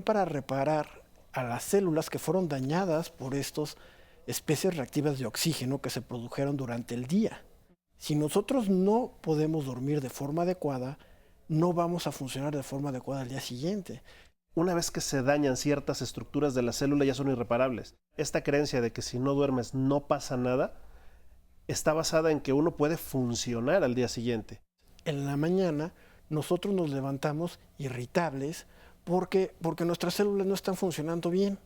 Para reparar a las células que fueron dañadas por estas especies reactivas de oxígeno que se produjeron durante el día. Si nosotros no podemos dormir de forma adecuada, no vamos a funcionar de forma adecuada al día siguiente. Una vez que se dañan ciertas estructuras de la célula ya son irreparables. Esta creencia de que si no duermes no pasa nada está basada en que uno puede funcionar al día siguiente. En la mañana nosotros nos levantamos irritables porque nuestras células no están funcionando bien.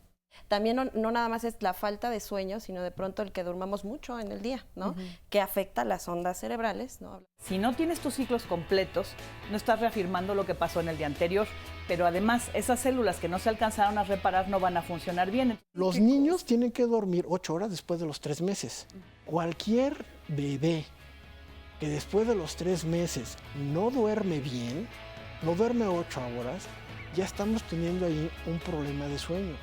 También no nada más es la falta de sueño, sino de pronto el que durmamos mucho en el día, ¿no? Que afecta las ondas cerebrales, ¿no? Si no tienes tus ciclos completos, no estás reafirmando lo que pasó en el día anterior, pero además esas células que no se alcanzaron a reparar no van a funcionar bien. Los niños tienen que dormir 8 horas después de los 3 meses. Cualquier bebé que después de los 3 meses no duerme bien, no duerme 8 horas, ya estamos teniendo ahí un problema de sueño.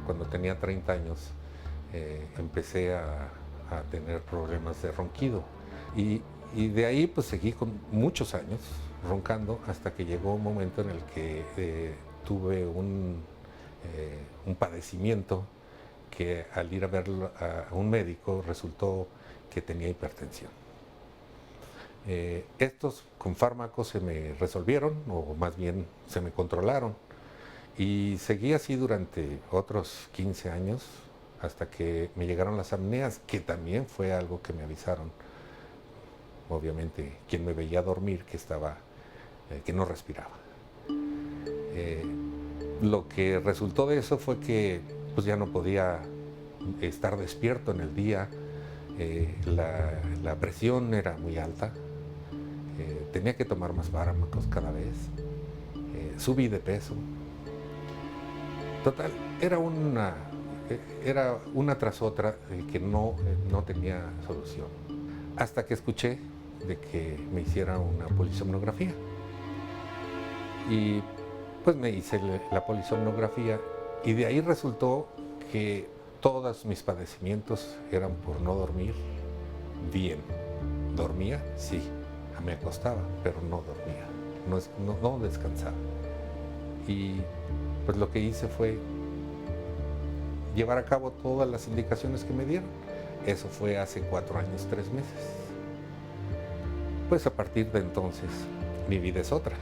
Cuando tenía 30 años empecé a tener problemas de ronquido y de ahí pues seguí con muchos años roncando hasta que llegó un momento en el que tuve un padecimiento que al ir a ver a un médico resultó que tenía hipertensión. Estos con fármacos se me resolvieron o más bien se me controlaron. Y seguí así durante otros 15 años hasta que me llegaron las apneas, que también fue algo que me avisaron. Obviamente, quien me veía dormir, que no respiraba. Lo que resultó de eso fue que pues, ya no podía estar despierto en el día, la presión era muy alta, tenía que tomar más fármacos cada vez, subí de peso. Total, era una tras otra que no tenía solución. Hasta que escuché de que me hiciera una polisomnografía. Y pues me hice la polisomnografía y de ahí resultó que todos mis padecimientos eran por no dormir bien. ¿Dormía? Sí, me acostaba, pero no dormía, no descansaba. Y pues lo que hice fue llevar a cabo todas las indicaciones que me dieron. Eso fue hace 4 años, 3 meses. Pues a partir de entonces mi vida es otra.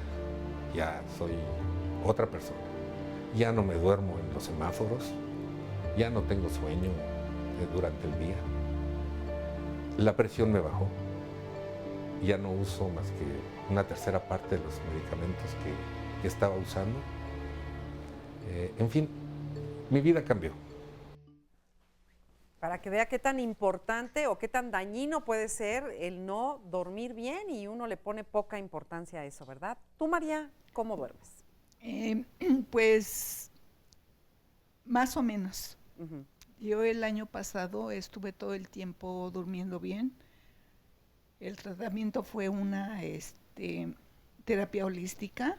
Ya soy otra persona. Ya no me duermo en los semáforos, ya no tengo sueño durante el día. La presión me bajó. Ya no uso más que una tercera parte de los medicamentos que estaba usando. En fin, mi vida cambió. Para que vea qué tan importante o qué tan dañino puede ser el no dormir bien y uno le pone poca importancia a eso, ¿verdad? Tú, María, ¿cómo duermes? Pues más o menos. Yo el año pasado estuve todo el tiempo durmiendo bien. El tratamiento fue una terapia holística.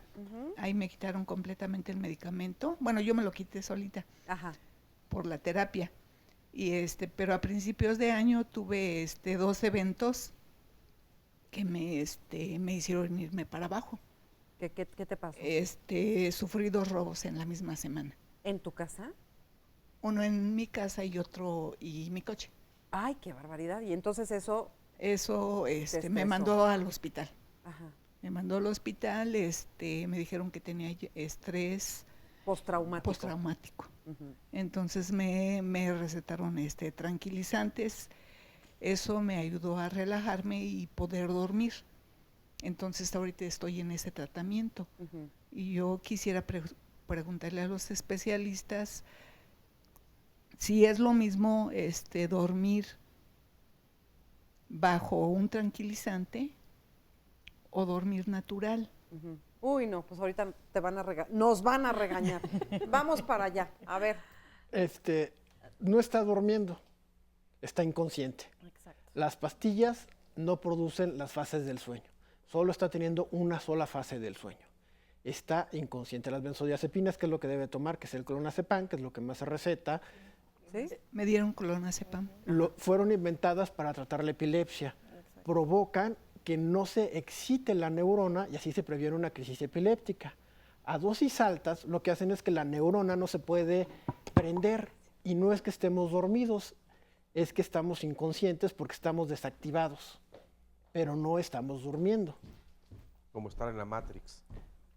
Ahí me quitaron completamente el medicamento. Bueno, yo me lo quité solita por la terapia. Y pero a principios de año tuve 2 eventos que me hicieron irme para abajo. ¿Qué te pasó? Sufrí 2 robos en la misma semana. ¿En tu casa? Uno en mi casa y otro y mi coche. Ay, qué barbaridad. Y entonces eso... Eso me mandó al hospital. Ajá. Me mandó al hospital, me dijeron que tenía estrés postraumático. Entonces me recetaron tranquilizantes. Eso me ayudó a relajarme y poder dormir. Entonces ahorita estoy en ese tratamiento. Y yo quisiera preguntarle a los especialistas si es lo mismo dormir bajo un tranquilizante o dormir natural. Uy, no, pues ahorita nos van a regañar. Vamos para allá, a ver. No está durmiendo, está inconsciente. Exacto. Las pastillas no producen las fases del sueño, solo está teniendo una sola fase del sueño. Está inconsciente. Las benzodiazepinas, que es lo que debe tomar, que es el clonazepam, que es lo que más se receta. ¿Sí? Me dieron clonazepam. Fueron inventadas para tratar la epilepsia. Exacto. Provocan que no se excite la neurona y así se previene una crisis epiléptica. A dosis altas lo que hacen es que la neurona no se puede prender y no es que estemos dormidos, es que estamos inconscientes porque estamos desactivados, pero no estamos durmiendo. Como estar en la Matrix.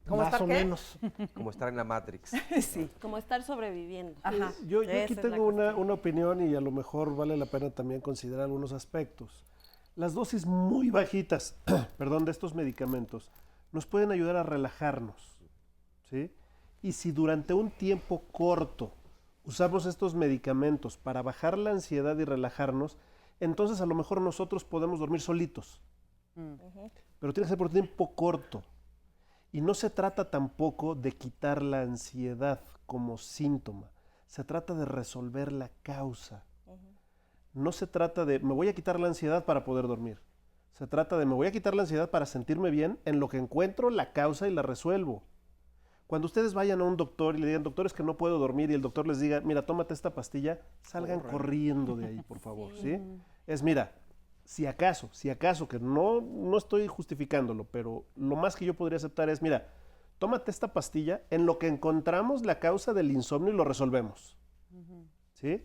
Más o menos. Como estar en la Matrix. Sí. Como estar sobreviviendo. Ajá. Yo aquí tengo una opinión y a lo mejor vale la pena también considerar algunos aspectos. Las dosis muy bajitas, de estos medicamentos nos pueden ayudar a relajarnos, ¿sí? Y si durante un tiempo corto usamos estos medicamentos para bajar la ansiedad y relajarnos, entonces a lo mejor nosotros podemos dormir solitos. Pero tiene que ser por tiempo corto. Y no se trata tampoco de quitar la ansiedad como síntoma, se trata de resolver la causa. No se trata de, me voy a quitar la ansiedad para poder dormir. Se trata de, me voy a quitar la ansiedad para sentirme bien en lo que encuentro la causa y la resuelvo. Cuando ustedes vayan a un doctor y le digan, doctor, es que no puedo dormir, y el doctor les diga, mira, tómate esta pastilla, salgan corriendo de ahí, por favor, ¿sí? Es, mira, si acaso, que no estoy justificándolo, pero lo más que yo podría aceptar es, mira, tómate esta pastilla, en lo que encontramos la causa del insomnio y lo resolvemos, ¿sí?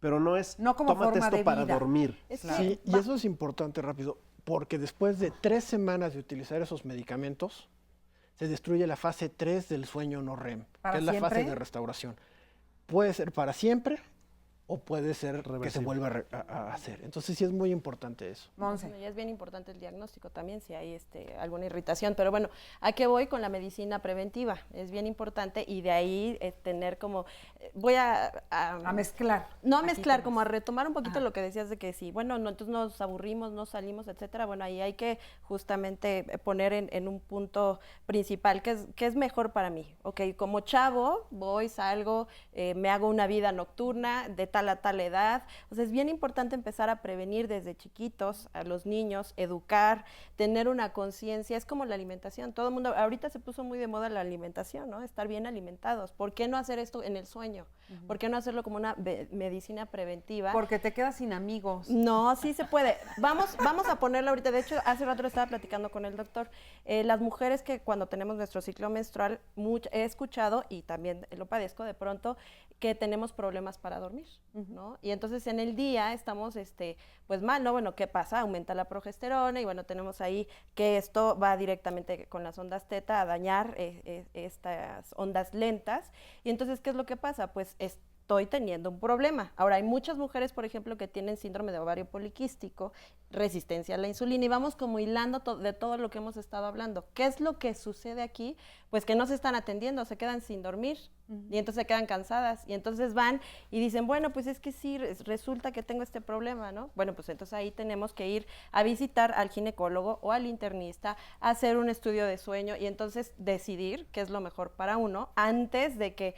Pero no es, no como tómate forma esto de para vida. dormir. Sí, y eso es importante, rápido, porque después de 3 semanas de utilizar esos medicamentos, se destruye la fase 3 del sueño no REM, que es la fase de restauración. Puede ser para siempre o puede ser que se vuelva a hacer. Entonces sí es muy importante eso. Monse. Y es bien importante el diagnóstico también, si hay alguna irritación. Pero bueno, ¿a qué voy con la medicina preventiva? Es bien importante y de ahí tener como, voy a mezclar. No a mezclar, como a retomar un poquito lo que decías de que sí, bueno, no, entonces nos aburrimos, no salimos, etcétera. Bueno, ahí hay que justamente poner en un punto principal, ¿qué es mejor para mí? Ok, como chavo, voy, salgo, me hago una vida nocturna, de tal a tal edad. O sea, es bien importante empezar a prevenir desde chiquitos a los niños, educar, tener una conciencia. Es como la alimentación. Todo el mundo, ahorita se puso muy de moda la alimentación, ¿no? Estar bien alimentados. ¿Por qué no hacer esto en el sueño? ¿Por qué no hacerlo como una medicina preventiva? Porque te quedas sin amigos. No, sí se puede. Vamos a ponerlo ahorita. De hecho, hace rato lo estaba platicando con el doctor. Las mujeres que cuando tenemos nuestro ciclo menstrual, he escuchado, y también lo padezco de pronto, que tenemos problemas para dormir, ¿no? Y entonces en el día estamos, pues mal, ¿no? Bueno, ¿qué pasa? Aumenta la progesterona y bueno, tenemos ahí que esto va directamente con las ondas teta a dañar estas ondas lentas. Y entonces, ¿qué es lo que pasa? Pues estoy teniendo un problema. Ahora, hay muchas mujeres, por ejemplo, que tienen síndrome de ovario poliquístico, resistencia a la insulina, y vamos como hilando de todo lo que hemos estado hablando. ¿Qué es lo que sucede aquí? Pues que no se están atendiendo, se quedan sin dormir, y entonces se quedan cansadas, y entonces van y dicen, bueno, pues es que sí, resulta que tengo este problema, ¿no? Bueno, pues entonces ahí tenemos que ir a visitar al ginecólogo o al internista, a hacer un estudio de sueño, y entonces decidir qué es lo mejor para uno, antes de que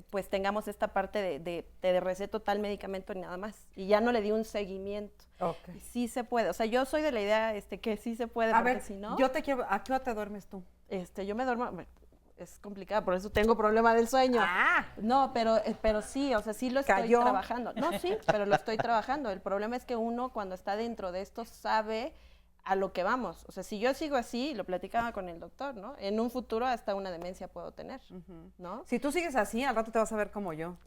pues tengamos esta parte de receto tal medicamento ni nada más, y ya no le di un seguimiento. Okay. Sí se puede, o sea, yo soy de la idea que sí se puede, a ver, si no, yo te quiero, ¿a qué hora te duermes tú? Yo me duermo, es complicado, por eso tengo problema del sueño. No, pero sí, o sea, sí lo estoy trabajando. No, sí, pero lo estoy trabajando. El problema es que uno cuando está dentro de esto sabe a lo que vamos. O sea, si yo sigo así, lo platicaba con el doctor, ¿no? En un futuro hasta una demencia puedo tener, ¿no? Si tú sigues así, al rato te vas a ver como yo.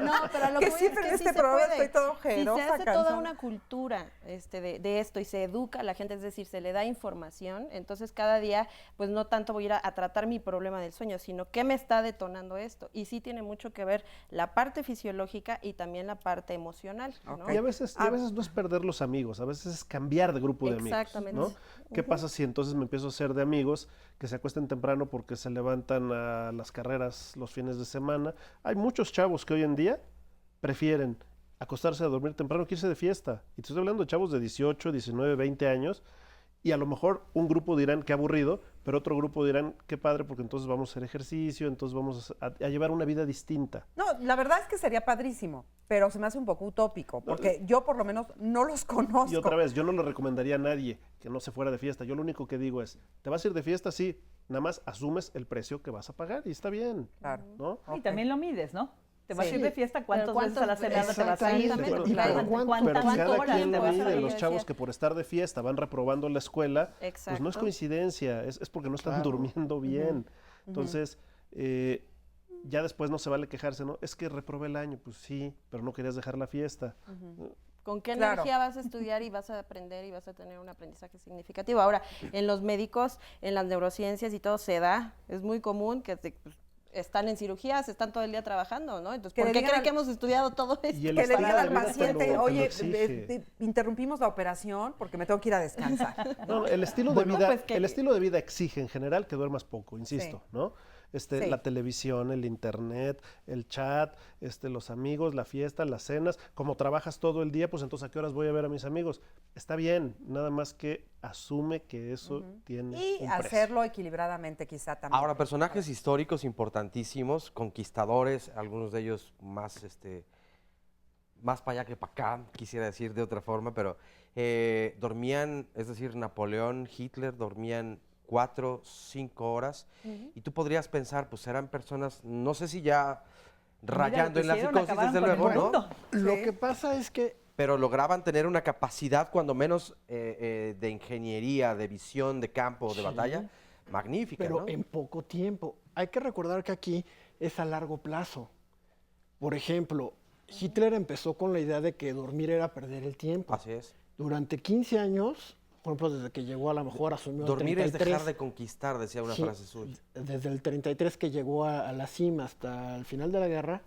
No, pero lo que que siempre es que en sí este se programa puede. estoy todo ojerosa, Si se hace cansada. toda una cultura de esto y se educa a la gente, es decir, se le da información, entonces cada día, pues no tanto voy a ir a tratar mi problema del sueño, sino qué me está detonando esto. Y sí tiene mucho que ver la parte fisiológica y también la parte emocional, ¿no? Y a veces no es perder los amigos, a veces es cambiar de grupo de amigos. Exactamente. ¿No? ¿Qué pasa si entonces me empiezo a hacer de amigos que se acuesten temprano porque se levantan a las carreras los fines de semana? Hay muchos chavos que hoy en día prefieren acostarse a dormir temprano que irse de fiesta. Y te estoy hablando de chavos de 18, 19, 20 años. Y a lo mejor un grupo dirán qué aburrido, pero otro grupo dirán qué padre porque entonces vamos a hacer ejercicio, entonces vamos a llevar una vida distinta. No, la verdad es que sería padrísimo, pero se me hace un poco utópico, porque yo por lo menos no los conozco. Y otra vez, yo no le recomendaría a nadie que no se fuera de fiesta. Yo lo único que digo es, ¿te vas a ir de fiesta? Sí, nada más asumes el precio que vas a pagar y está bien. Claro. ¿no? Y también lo mides, ¿no? Te vas a ir de fiesta, ¿Cuántas veces a la semana te vas a ir? Pero ¿Cuántas cada horas quien te lo vas a mide. ir? Los chavos que por estar de fiesta van reprobando la escuela, pues no es Exacto. coincidencia, es porque no están durmiendo bien. Entonces, ya después no se vale quejarse, ¿no? Es que reprobé el año, pues sí, pero no querías dejar la fiesta. ¿Con qué Claro. energía vas a estudiar y vas a aprender y vas a tener un aprendizaje significativo? Ahora, en los médicos, en las neurociencias y todo se da, es muy común que están en cirugías, están todo el día trabajando, ¿no? Entonces, ¿por qué creen que hemos estudiado todo esto? Y el Que le estilo digan de al vida te paciente, lo oye, exige. interrumpimos la operación porque me tengo que ir a descansar. No, el estilo de Bueno, vida, pues que- el estilo de vida exige en general que duermas poco, insisto, Sí. ¿no? Sí. La televisión, el internet, el chat, los amigos, la fiesta, las cenas. Como trabajas todo el día, pues entonces ¿a qué horas voy a ver a mis amigos? Está bien, nada más que asume que eso tiene Y un precio. hacerlo equilibradamente quizá también. Ahora, personajes históricos importantísimos, conquistadores, algunos de ellos más para allá que para acá, quisiera decir de otra forma, pero dormían, es decir, Napoleón, Hitler, dormían 4, 5 horas, y tú podrías pensar, pues eran personas, no sé si ya rayando en la psicosis, desde luego, ¿no? Lo que pasa es que Pero lograban tener una capacidad, cuando menos, de ingeniería, de visión, de campo, de batalla, magnífica, pero ¿no? en poco tiempo. Hay que recordar que aquí es a largo plazo. Por ejemplo, Hitler empezó con la idea de que dormir era perder el tiempo. Así es. Durante 15 años, por ejemplo, desde que llegó a lo mejor asumió Dormir 33, es dejar de conquistar, decía una Sí, frase suya. desde el 33 que llegó a la cima hasta el final de la guerra,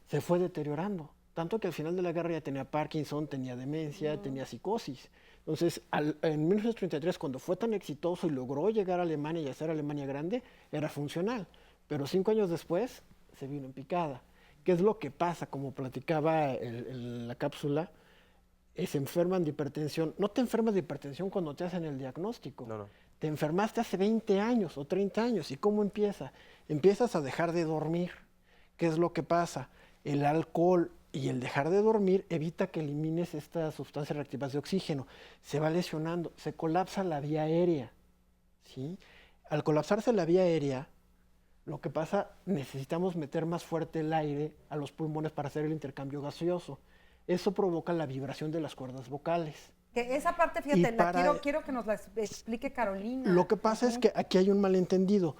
se fue deteriorando. Tanto que al final de la guerra ya tenía Parkinson, tenía demencia, tenía psicosis. Entonces, en 1933, cuando fue tan exitoso y logró llegar a Alemania y hacer Alemania grande, era funcional. Pero 5 años después, se vino en picada. ¿Qué es lo que pasa? Como platicaba la cápsula, se enferman de hipertensión. No te enfermas de hipertensión cuando te hacen el diagnóstico. No, no. Te enfermaste hace 20 años o 30 años. ¿Y cómo empieza? Empiezas a dejar de dormir. ¿Qué es lo que pasa? El alcohol y el dejar de dormir evita que elimines estas sustancias reactivas de oxígeno. Se va lesionando, se colapsa la vía aérea. ¿Sí? Al colapsarse la vía aérea, lo que pasa, necesitamos meter más fuerte el aire a los pulmones para hacer el intercambio gaseoso. Eso provoca la vibración de las cuerdas vocales. Que esa parte, fíjate, quiero que nos la explique Carolina. Lo que pasa es que aquí hay un malentendido.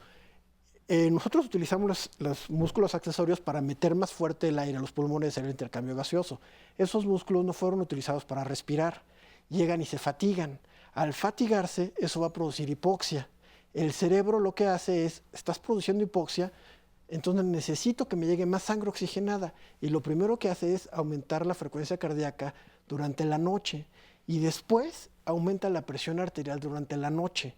Nosotros utilizamos los músculos accesorios para meter más fuerte el aire a los pulmones y hacer el intercambio gaseoso. Esos músculos no fueron utilizados para respirar. Llegan y se fatigan. Al fatigarse, eso va a producir hipoxia. El cerebro lo que hace es, estás produciendo hipoxia, entonces necesito que me llegue más sangre oxigenada. Y lo primero que hace es aumentar la frecuencia cardíaca durante la noche. Y después aumenta la presión arterial durante la noche.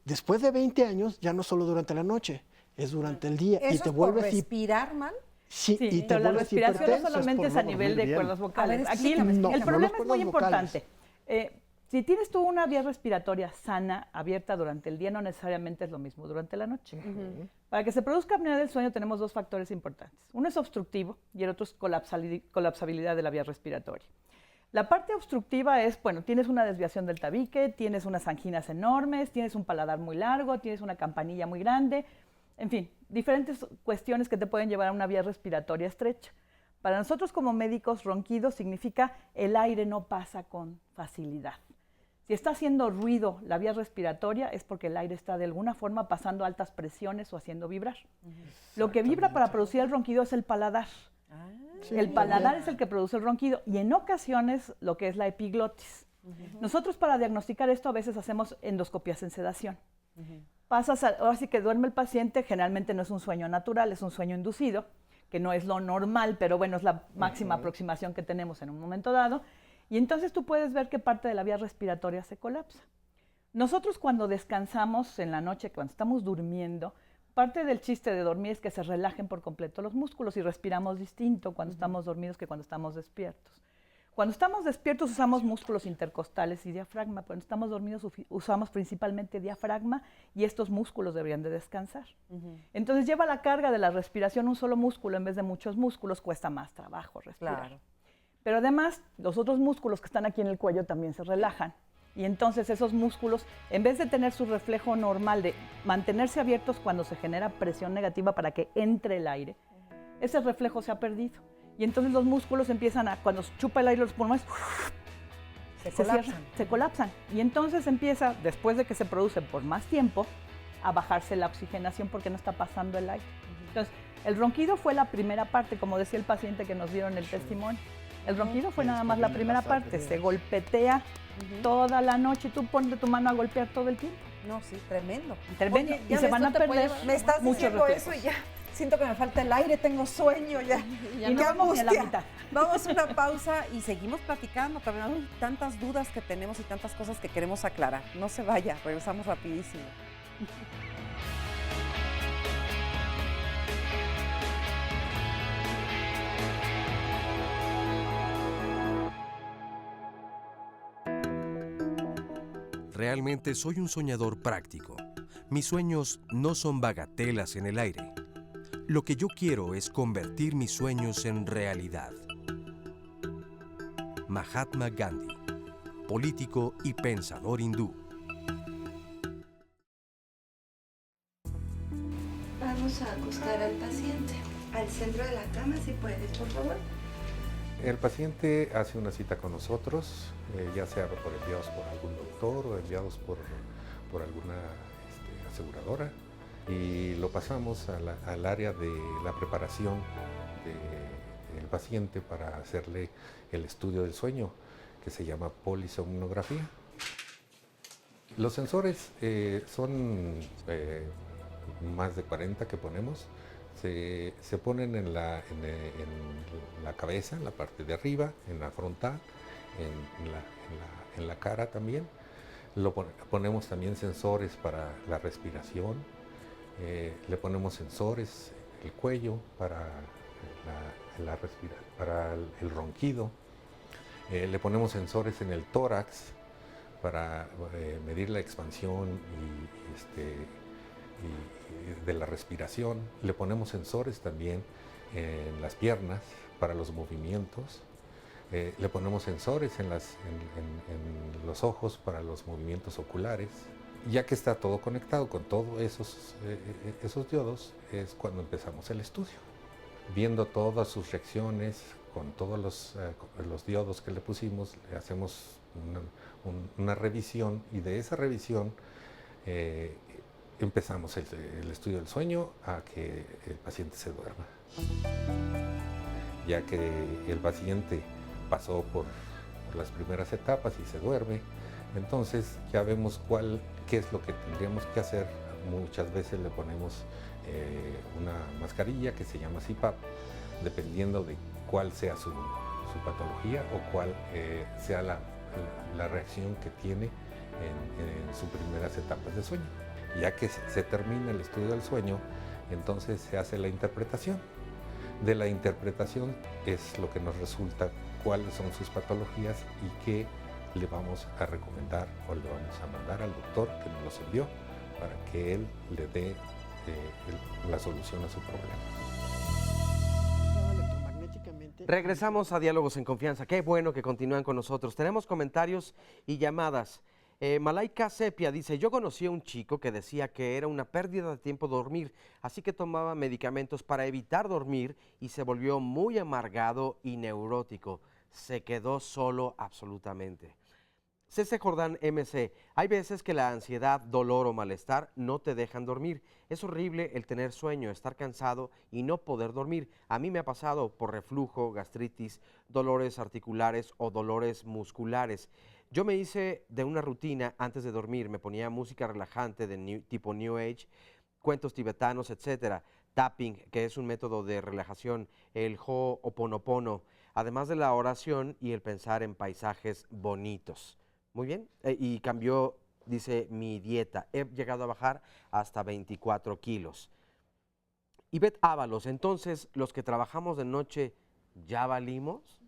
Después de 20 años, ya no solo durante la noche, es durante el día. ¿Eso y te es vuelves por respirar mal? Sí, y te pero la vuelves respiración no hipertenso. solamente es a nivel de cuerdas vocales. A ver, Aquí explícame, No, el no problema las es muy cuerdas vocales. importante. Si tienes tú una vía respiratoria sana, abierta durante el día, no necesariamente es lo mismo durante la noche. Para que se produzca apnea del sueño tenemos dos factores importantes. Uno es obstructivo y el otro es colapsabilidad de la vía respiratoria. La parte obstructiva es, bueno, tienes una desviación del tabique, tienes unas anginas enormes, tienes un paladar muy largo, tienes una campanilla muy grande, en fin, diferentes cuestiones que te pueden llevar a una vía respiratoria estrecha. Para nosotros como médicos, ronquido significa el aire no pasa con facilidad. Si está haciendo ruido la vía respiratoria es porque el aire está de alguna forma pasando altas presiones o haciendo vibrar. Lo que vibra para producir el ronquido es el paladar. El paladar es el que produce el ronquido y en ocasiones lo que es la epiglotis. Nosotros para diagnosticar esto a veces hacemos endoscopias en sedación. Ahora sí que duerme el paciente, generalmente no es un sueño natural, es un sueño inducido, que no es lo normal, pero bueno, es la máxima aproximación que tenemos en un momento dado. Y entonces tú puedes ver que parte de la vía respiratoria se colapsa. Nosotros cuando descansamos en la noche, cuando estamos durmiendo, parte del chiste de dormir es que se relajen por completo los músculos y respiramos distinto cuando estamos dormidos que cuando estamos despiertos. Cuando estamos despiertos usamos músculos intercostales y diafragma, cuando estamos dormidos usamos principalmente diafragma y estos músculos deberían de descansar. Entonces lleva la carga de la respiración un solo músculo en vez de muchos músculos, cuesta más trabajo respirar. Claro. Pero además, los otros músculos que están aquí en el cuello también se relajan. Y entonces esos músculos, en vez de tener su reflejo normal de mantenerse abiertos cuando se genera presión negativa para que entre el aire, ese reflejo se ha perdido. Y entonces los músculos empiezan a, cuando chupa el aire los pulmones, se colapsan. Y entonces empieza, después de que se producen por más tiempo, a bajarse la oxigenación porque no está pasando el aire. Entonces, el ronquido fue la primera parte, como decía el paciente que nos dieron el testimonio. El ronquido fue nada más la primera parte, se golpetea toda la noche, tú ponte tu mano a golpear todo el tiempo. No, sí, tremendo. Tremendo. Oye, y se van a perder me estás muchos diciendo reflejos. eso y ya siento que me falta el aire, tengo sueño ya. Y no vamos ni a la mitad. Vamos a una pausa y seguimos platicando. También hay tantas dudas que tenemos y tantas cosas que queremos aclarar. No se vaya, regresamos rapidísimo. Realmente soy un soñador práctico. Mis sueños no son bagatelas en el aire. Lo que yo quiero es convertir mis sueños en realidad. Mahatma Gandhi, político y pensador hindú. Vamos a acostar al paciente al centro de la cama, si puedes, por favor. El paciente hace una cita con nosotros, ya sea enviados por algún doctor o enviados por alguna aseguradora, y lo pasamos al área de la preparación del paciente para hacerle el estudio del sueño, que se llama polisomnografía. Los sensores son más de 40 que ponemos. Se ponen en la cabeza, en la parte de arriba, en la frontal, en la cara también. Ponemos también sensores para la respiración, le ponemos sensores en el cuello para para el ronquido, le ponemos sensores en el tórax para medir la expansión de la respiración. Le ponemos sensores también en las piernas para los movimientos. Le ponemos sensores en los ojos para los movimientos oculares. Ya que está todo conectado con todos esos diodos, es cuando empezamos el estudio. Viendo todas sus reacciones, con todos los diodos que le pusimos, le hacemos una revisión, y de esa revisión empezamos el estudio del sueño a que el paciente se duerma. Ya que el paciente pasó por las primeras etapas y se duerme, entonces ya vemos qué es lo que tendríamos que hacer. Muchas veces le ponemos una mascarilla que se llama CPAP, dependiendo de cuál sea su patología o cuál sea la reacción que tiene en sus primeras etapas de sueño. Ya que se termina el estudio del sueño, entonces se hace la interpretación. De la interpretación es lo que nos resulta cuáles son sus patologías y qué le vamos a recomendar o le vamos a mandar al doctor que nos los envió para que él le dé la solución a su problema. Regresamos a Diálogos en Confianza. Qué bueno que continúan con nosotros. Tenemos comentarios y llamadas. Malaika Sepia dice: yo conocí a un chico que decía que era una pérdida de tiempo dormir, así que tomaba medicamentos para evitar dormir y se volvió muy amargado y neurótico. Se quedó solo absolutamente. C.C. Jordán MC, hay veces que la ansiedad, dolor o malestar no te dejan dormir. Es horrible el tener sueño, estar cansado y no poder dormir. A mí me ha pasado por reflujo, gastritis, dolores articulares o dolores musculares. Yo me hice de una rutina antes de dormir, me ponía música relajante de tipo New Age, cuentos tibetanos, etcétera. Tapping, que es un método de relajación, el Ho'oponopono, además de la oración y el pensar en paisajes bonitos. Muy bien, y cambió, dice, mi dieta. He llegado a bajar hasta 24 kilos. Ivette Ábalos, entonces, ¿los que trabajamos de noche ya valimos?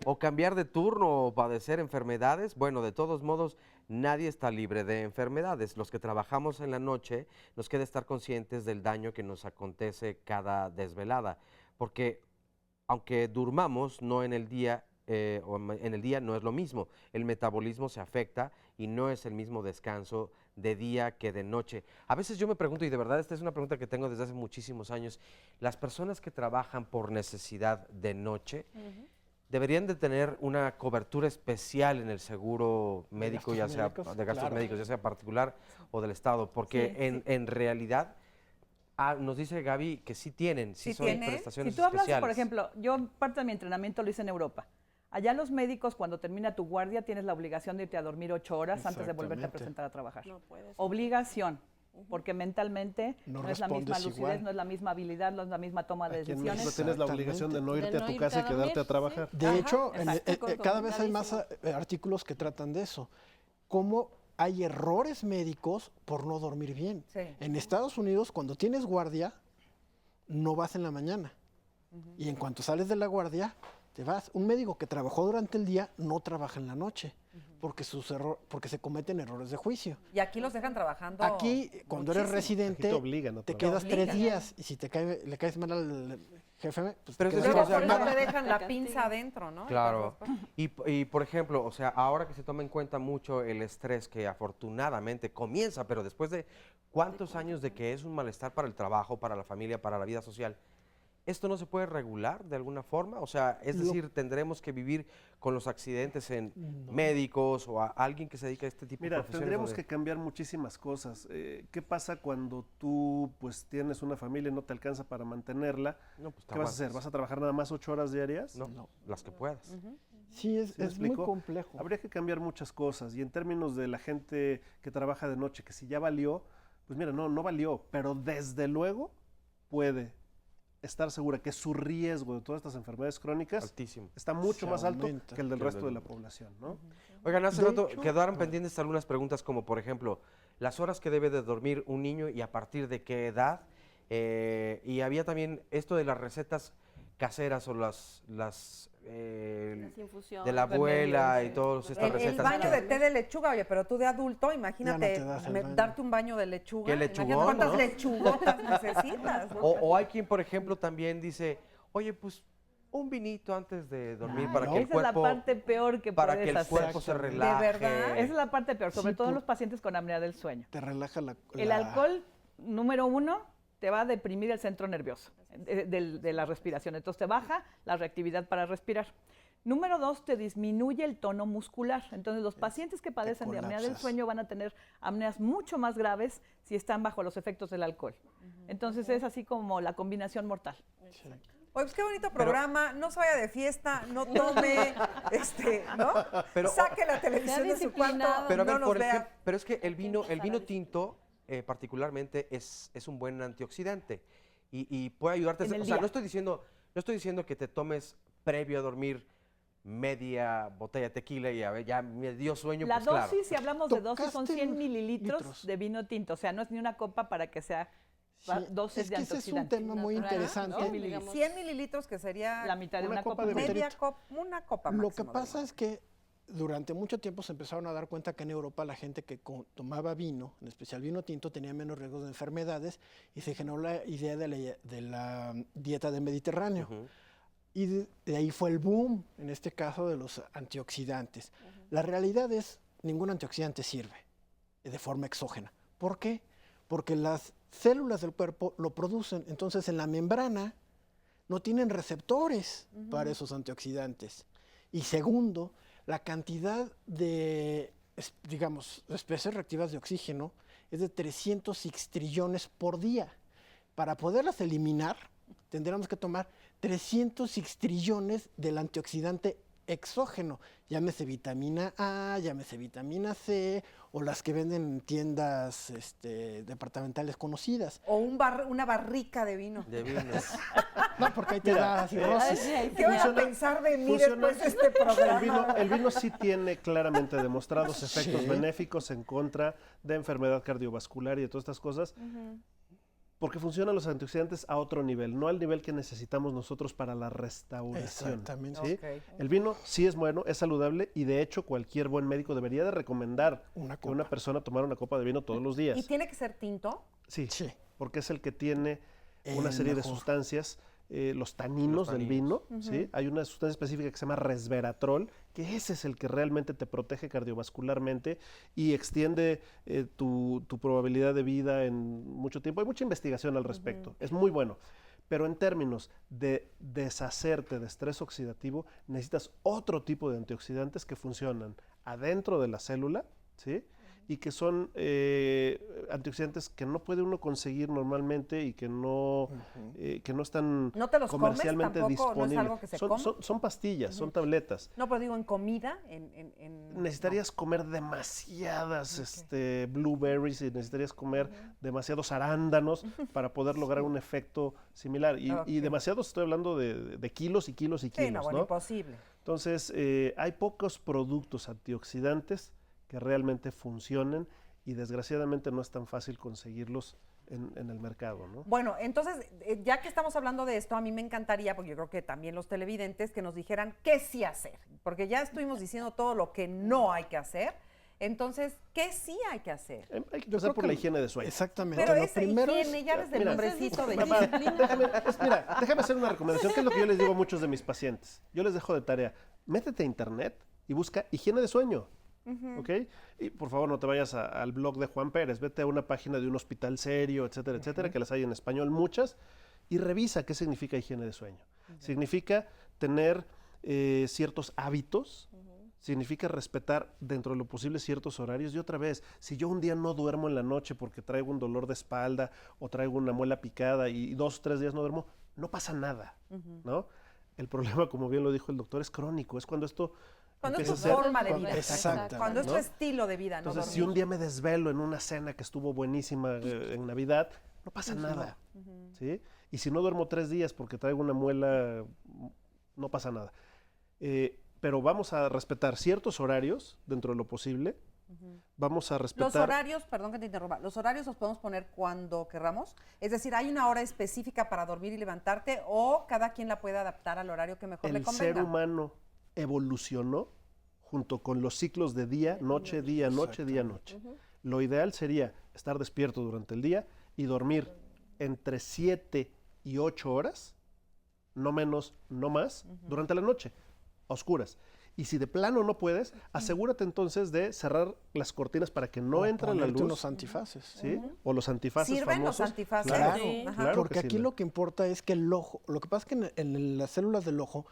¿O cambiar de turno o padecer enfermedades? Bueno, de todos modos, nadie está libre de enfermedades. Los que trabajamos en la noche nos queda estar conscientes del daño que nos acontece cada desvelada. Porque aunque durmamos, no en el día, o en el día no es lo mismo. El metabolismo se afecta y no es el mismo descanso de día que de noche. A veces yo me pregunto, y de verdad esta es una pregunta que tengo desde hace muchísimos años, las personas que trabajan por necesidad de noche, deberían de tener una cobertura especial en el seguro médico, ya sea de gastos médicos, ya sea particular o del Estado, porque en realidad nos dice Gaby que sí tienen, sí son prestaciones especiales. Si tú hablas, por ejemplo, yo parte de mi entrenamiento lo hice en Europa. Allá los médicos, cuando termina tu guardia, tienes la obligación de irte a dormir 8 horas antes de volverte a presentar a trabajar. No puedes. Obligación. Porque mentalmente no es la misma lucidez, igual. No es la misma habilidad, no es la misma toma de decisiones. No tienes la obligación de no irte a tu casa y quedarte a trabajar. De hecho, cada vez hay más artículos que tratan de eso. Cómo hay errores médicos por no dormir bien. Sí. En Estados Unidos, cuando tienes guardia, no vas en la mañana. Y en cuanto sales de la guardia, te vas. Un médico que trabajó durante el día no trabaja en la noche. Porque se cometen errores de juicio. Y aquí los dejan trabajando. Aquí, cuando eres residente, te quedas 3 días. Y si le caes mal al jefe, pues pero te quedas por eso te dejan la pinza adentro, ¿no? Claro. Y por ejemplo, o sea, ahora que se toma en cuenta mucho el estrés que afortunadamente comienza, pero después de cuántos años de que es un malestar para el trabajo, para la familia, para la vida social, ¿esto no se puede regular de alguna forma? O sea, es decir, ¿tendremos que vivir con los accidentes en médicos o a alguien que se dedica a este tipo de profesiones? Tendríamos que cambiar muchísimas cosas. ¿Qué pasa cuando tú pues tienes una familia y no te alcanza para mantenerla? No, pues, ¿qué vas a hacer? ¿Vas a trabajar nada más 8 horas diarias? No, las que puedas. Sí, es muy complejo. Habría que cambiar muchas cosas. Y en términos de la gente que trabaja de noche, que si ya valió, pues mira, no valió, pero desde luego puede estar segura que su riesgo de todas estas enfermedades crónicas altísimo, está mucho más alto que el del resto de la población, ¿no? Oigan, hace rato quedaron pendientes algunas preguntas como, por ejemplo, las horas que debe de dormir un niño y a partir de qué edad. Y había también esto de las recetas caseras o las infusiones de la abuela y todas estas recetas. El baño de té de lechuga, oye, pero tú de adulto, imagínate darte un baño de lechuga. ¿Qué lechugón, ¿cuántas lechugotas necesitas? O hay quien, por ejemplo, también dice, oye, pues un vinito antes de dormir para que el cuerpo... Esa es la parte peor que para puedes que el cuerpo se relaje. ¿De verdad? Esa es la parte peor, sobre todo en los pacientes con apnea del sueño. Te relaja El alcohol, número 1, te va a deprimir el centro nervioso de la respiración. Entonces te baja la reactividad para respirar. Número 2, te disminuye el tono muscular. Entonces los pacientes que padecen de apnea del sueño van a tener apneas mucho más graves si están bajo los efectos del alcohol. Entonces es así como la combinación mortal. Sí. Oye, pues qué bonito programa, no se vaya de fiesta, no tome, ¿no? Pero, saque la televisión de su cuarto, pero, no nos vea. Pero es que el vino tinto particularmente es un buen antioxidante y puede ayudarte. O sea, no estoy diciendo que te tomes previo a dormir media botella de tequila y a ver, ya me dio sueño. La pues, dosis, claro. si hablamos de dosis, son 100 mililitros de vino tinto. O sea, no es ni una copa para que sea dosis de antioxidante. Ese es un tema muy interesante. 100 mililitros, que sería la mitad de una copa. Una copa Lo que pasa es que durante mucho tiempo se empezaron a dar cuenta que en Europa la gente que tomaba vino, en especial vino tinto, tenía menos riesgos de enfermedades y se generó la idea de la dieta del Mediterráneo. Y de ahí fue el boom, en este caso, de los antioxidantes. La realidad es, ningún antioxidante sirve de forma exógena. ¿Por qué? Porque las células del cuerpo lo producen. Entonces, en la membrana no tienen receptores para esos antioxidantes. Y segundo, la cantidad de, digamos, especies reactivas de oxígeno es de 300 sextrillones por día. Para poderlas eliminar, tendríamos que tomar 300 sextrillones del antioxidante exógeno, llámese vitamina A, llámese vitamina C, o las que venden en tiendas departamentales conocidas. O una barrica de vino. De vinos. No, porque ahí te da cirrosis. ¿Qué van a pensar de mí después de este programa? El vino sí tiene claramente demostrados efectos benéficos en contra de enfermedad cardiovascular y de todas estas cosas. Porque funcionan los antioxidantes a otro nivel, no al nivel que necesitamos nosotros para la restauración. Exactamente. ¿Sí? Okay. El vino sí es bueno, es saludable y de hecho cualquier buen médico debería de recomendar que una persona tomara una copa de vino todos los días. ¿Y tiene que ser tinto? Sí, porque es el que tiene una serie de sustancias, los taninos del vino, ¿sí? Hay una sustancia específica que se llama resveratrol, que ese es el que realmente te protege cardiovascularmente y extiende tu probabilidad de vida en mucho tiempo. Hay mucha investigación al respecto, es muy bueno. Pero en términos de deshacerte de estrés oxidativo, necesitas otro tipo de antioxidantes que funcionan adentro de la célula, ¿sí? Y que son antioxidantes que no puede uno conseguir normalmente y que no están ¿No te los comercialmente comes tampoco? disponibles. ¿No es algo que se come? Son pastillas, son tabletas. No, pero digo, en comida, necesitarías comer demasiadas blueberries y necesitarías comer demasiados arándanos para poder lograr un efecto similar. Y demasiados, estoy hablando de kilos y kilos y kilos. Sí, no, bueno, imposible. Entonces, hay pocos productos antioxidantes que realmente funcionen y desgraciadamente no es tan fácil conseguirlos en el mercado, ¿no? Bueno, entonces, ya que estamos hablando de esto, a mí me encantaría, porque yo creo que también los televidentes, que nos dijeran qué sí hacer, porque ya estuvimos diciendo todo lo que no hay que hacer. Entonces, ¿qué sí hay que hacer? Hay que empezar por la higiene de sueño. Exactamente. Pero esa higiene, ya desde el nombrecito de Mira, déjame hacer una recomendación, que es lo que yo les digo a muchos de mis pacientes. Yo les dejo de tarea, métete a internet y busca higiene de sueño. ¿Ok? Y por favor no te vayas al blog de Juan Pérez, vete a una página de un hospital serio, etcétera, etcétera, que las hay en español muchas, y revisa qué significa higiene de sueño. Significa tener ciertos hábitos, significa respetar dentro de lo posible ciertos horarios. Y otra vez, si yo un día no duermo en la noche porque traigo un dolor de espalda o traigo una muela picada y 2 o 3 días no duermo, no pasa nada, ¿no? El problema, como bien lo dijo el doctor, es crónico, es cuando esto... Cuando es tu forma de vida. Exacto. Cuando es tu estilo de vida. Entonces, si un día me desvelo en una cena que estuvo buenísima en Navidad, no pasa nada. ¿Sí? Y si no duermo 3 días porque traigo una muela, no pasa nada. Pero vamos a respetar ciertos horarios dentro de lo posible. Vamos a respetar... Los horarios, perdón que te interrumpa, los horarios los podemos poner cuando querramos. Es decir, ¿hay una hora específica para dormir y levantarte o cada quien la puede adaptar al horario que mejor le convenga? El ser humano evolucionó junto con los ciclos de día, noche, día, noche, día, noche. Lo ideal sería estar despierto durante el día y dormir entre 7 y 8 horas, no menos, no más, durante la noche, a oscuras. Y si de plano no puedes, asegúrate entonces de cerrar las cortinas para que no entre la luz. Los antifaces. ¿Sí? O los antifaces ¿Sirven famosos. los antifaces? Claro, claro porque aquí lo que importa es que el ojo, lo que pasa es que en las células del ojo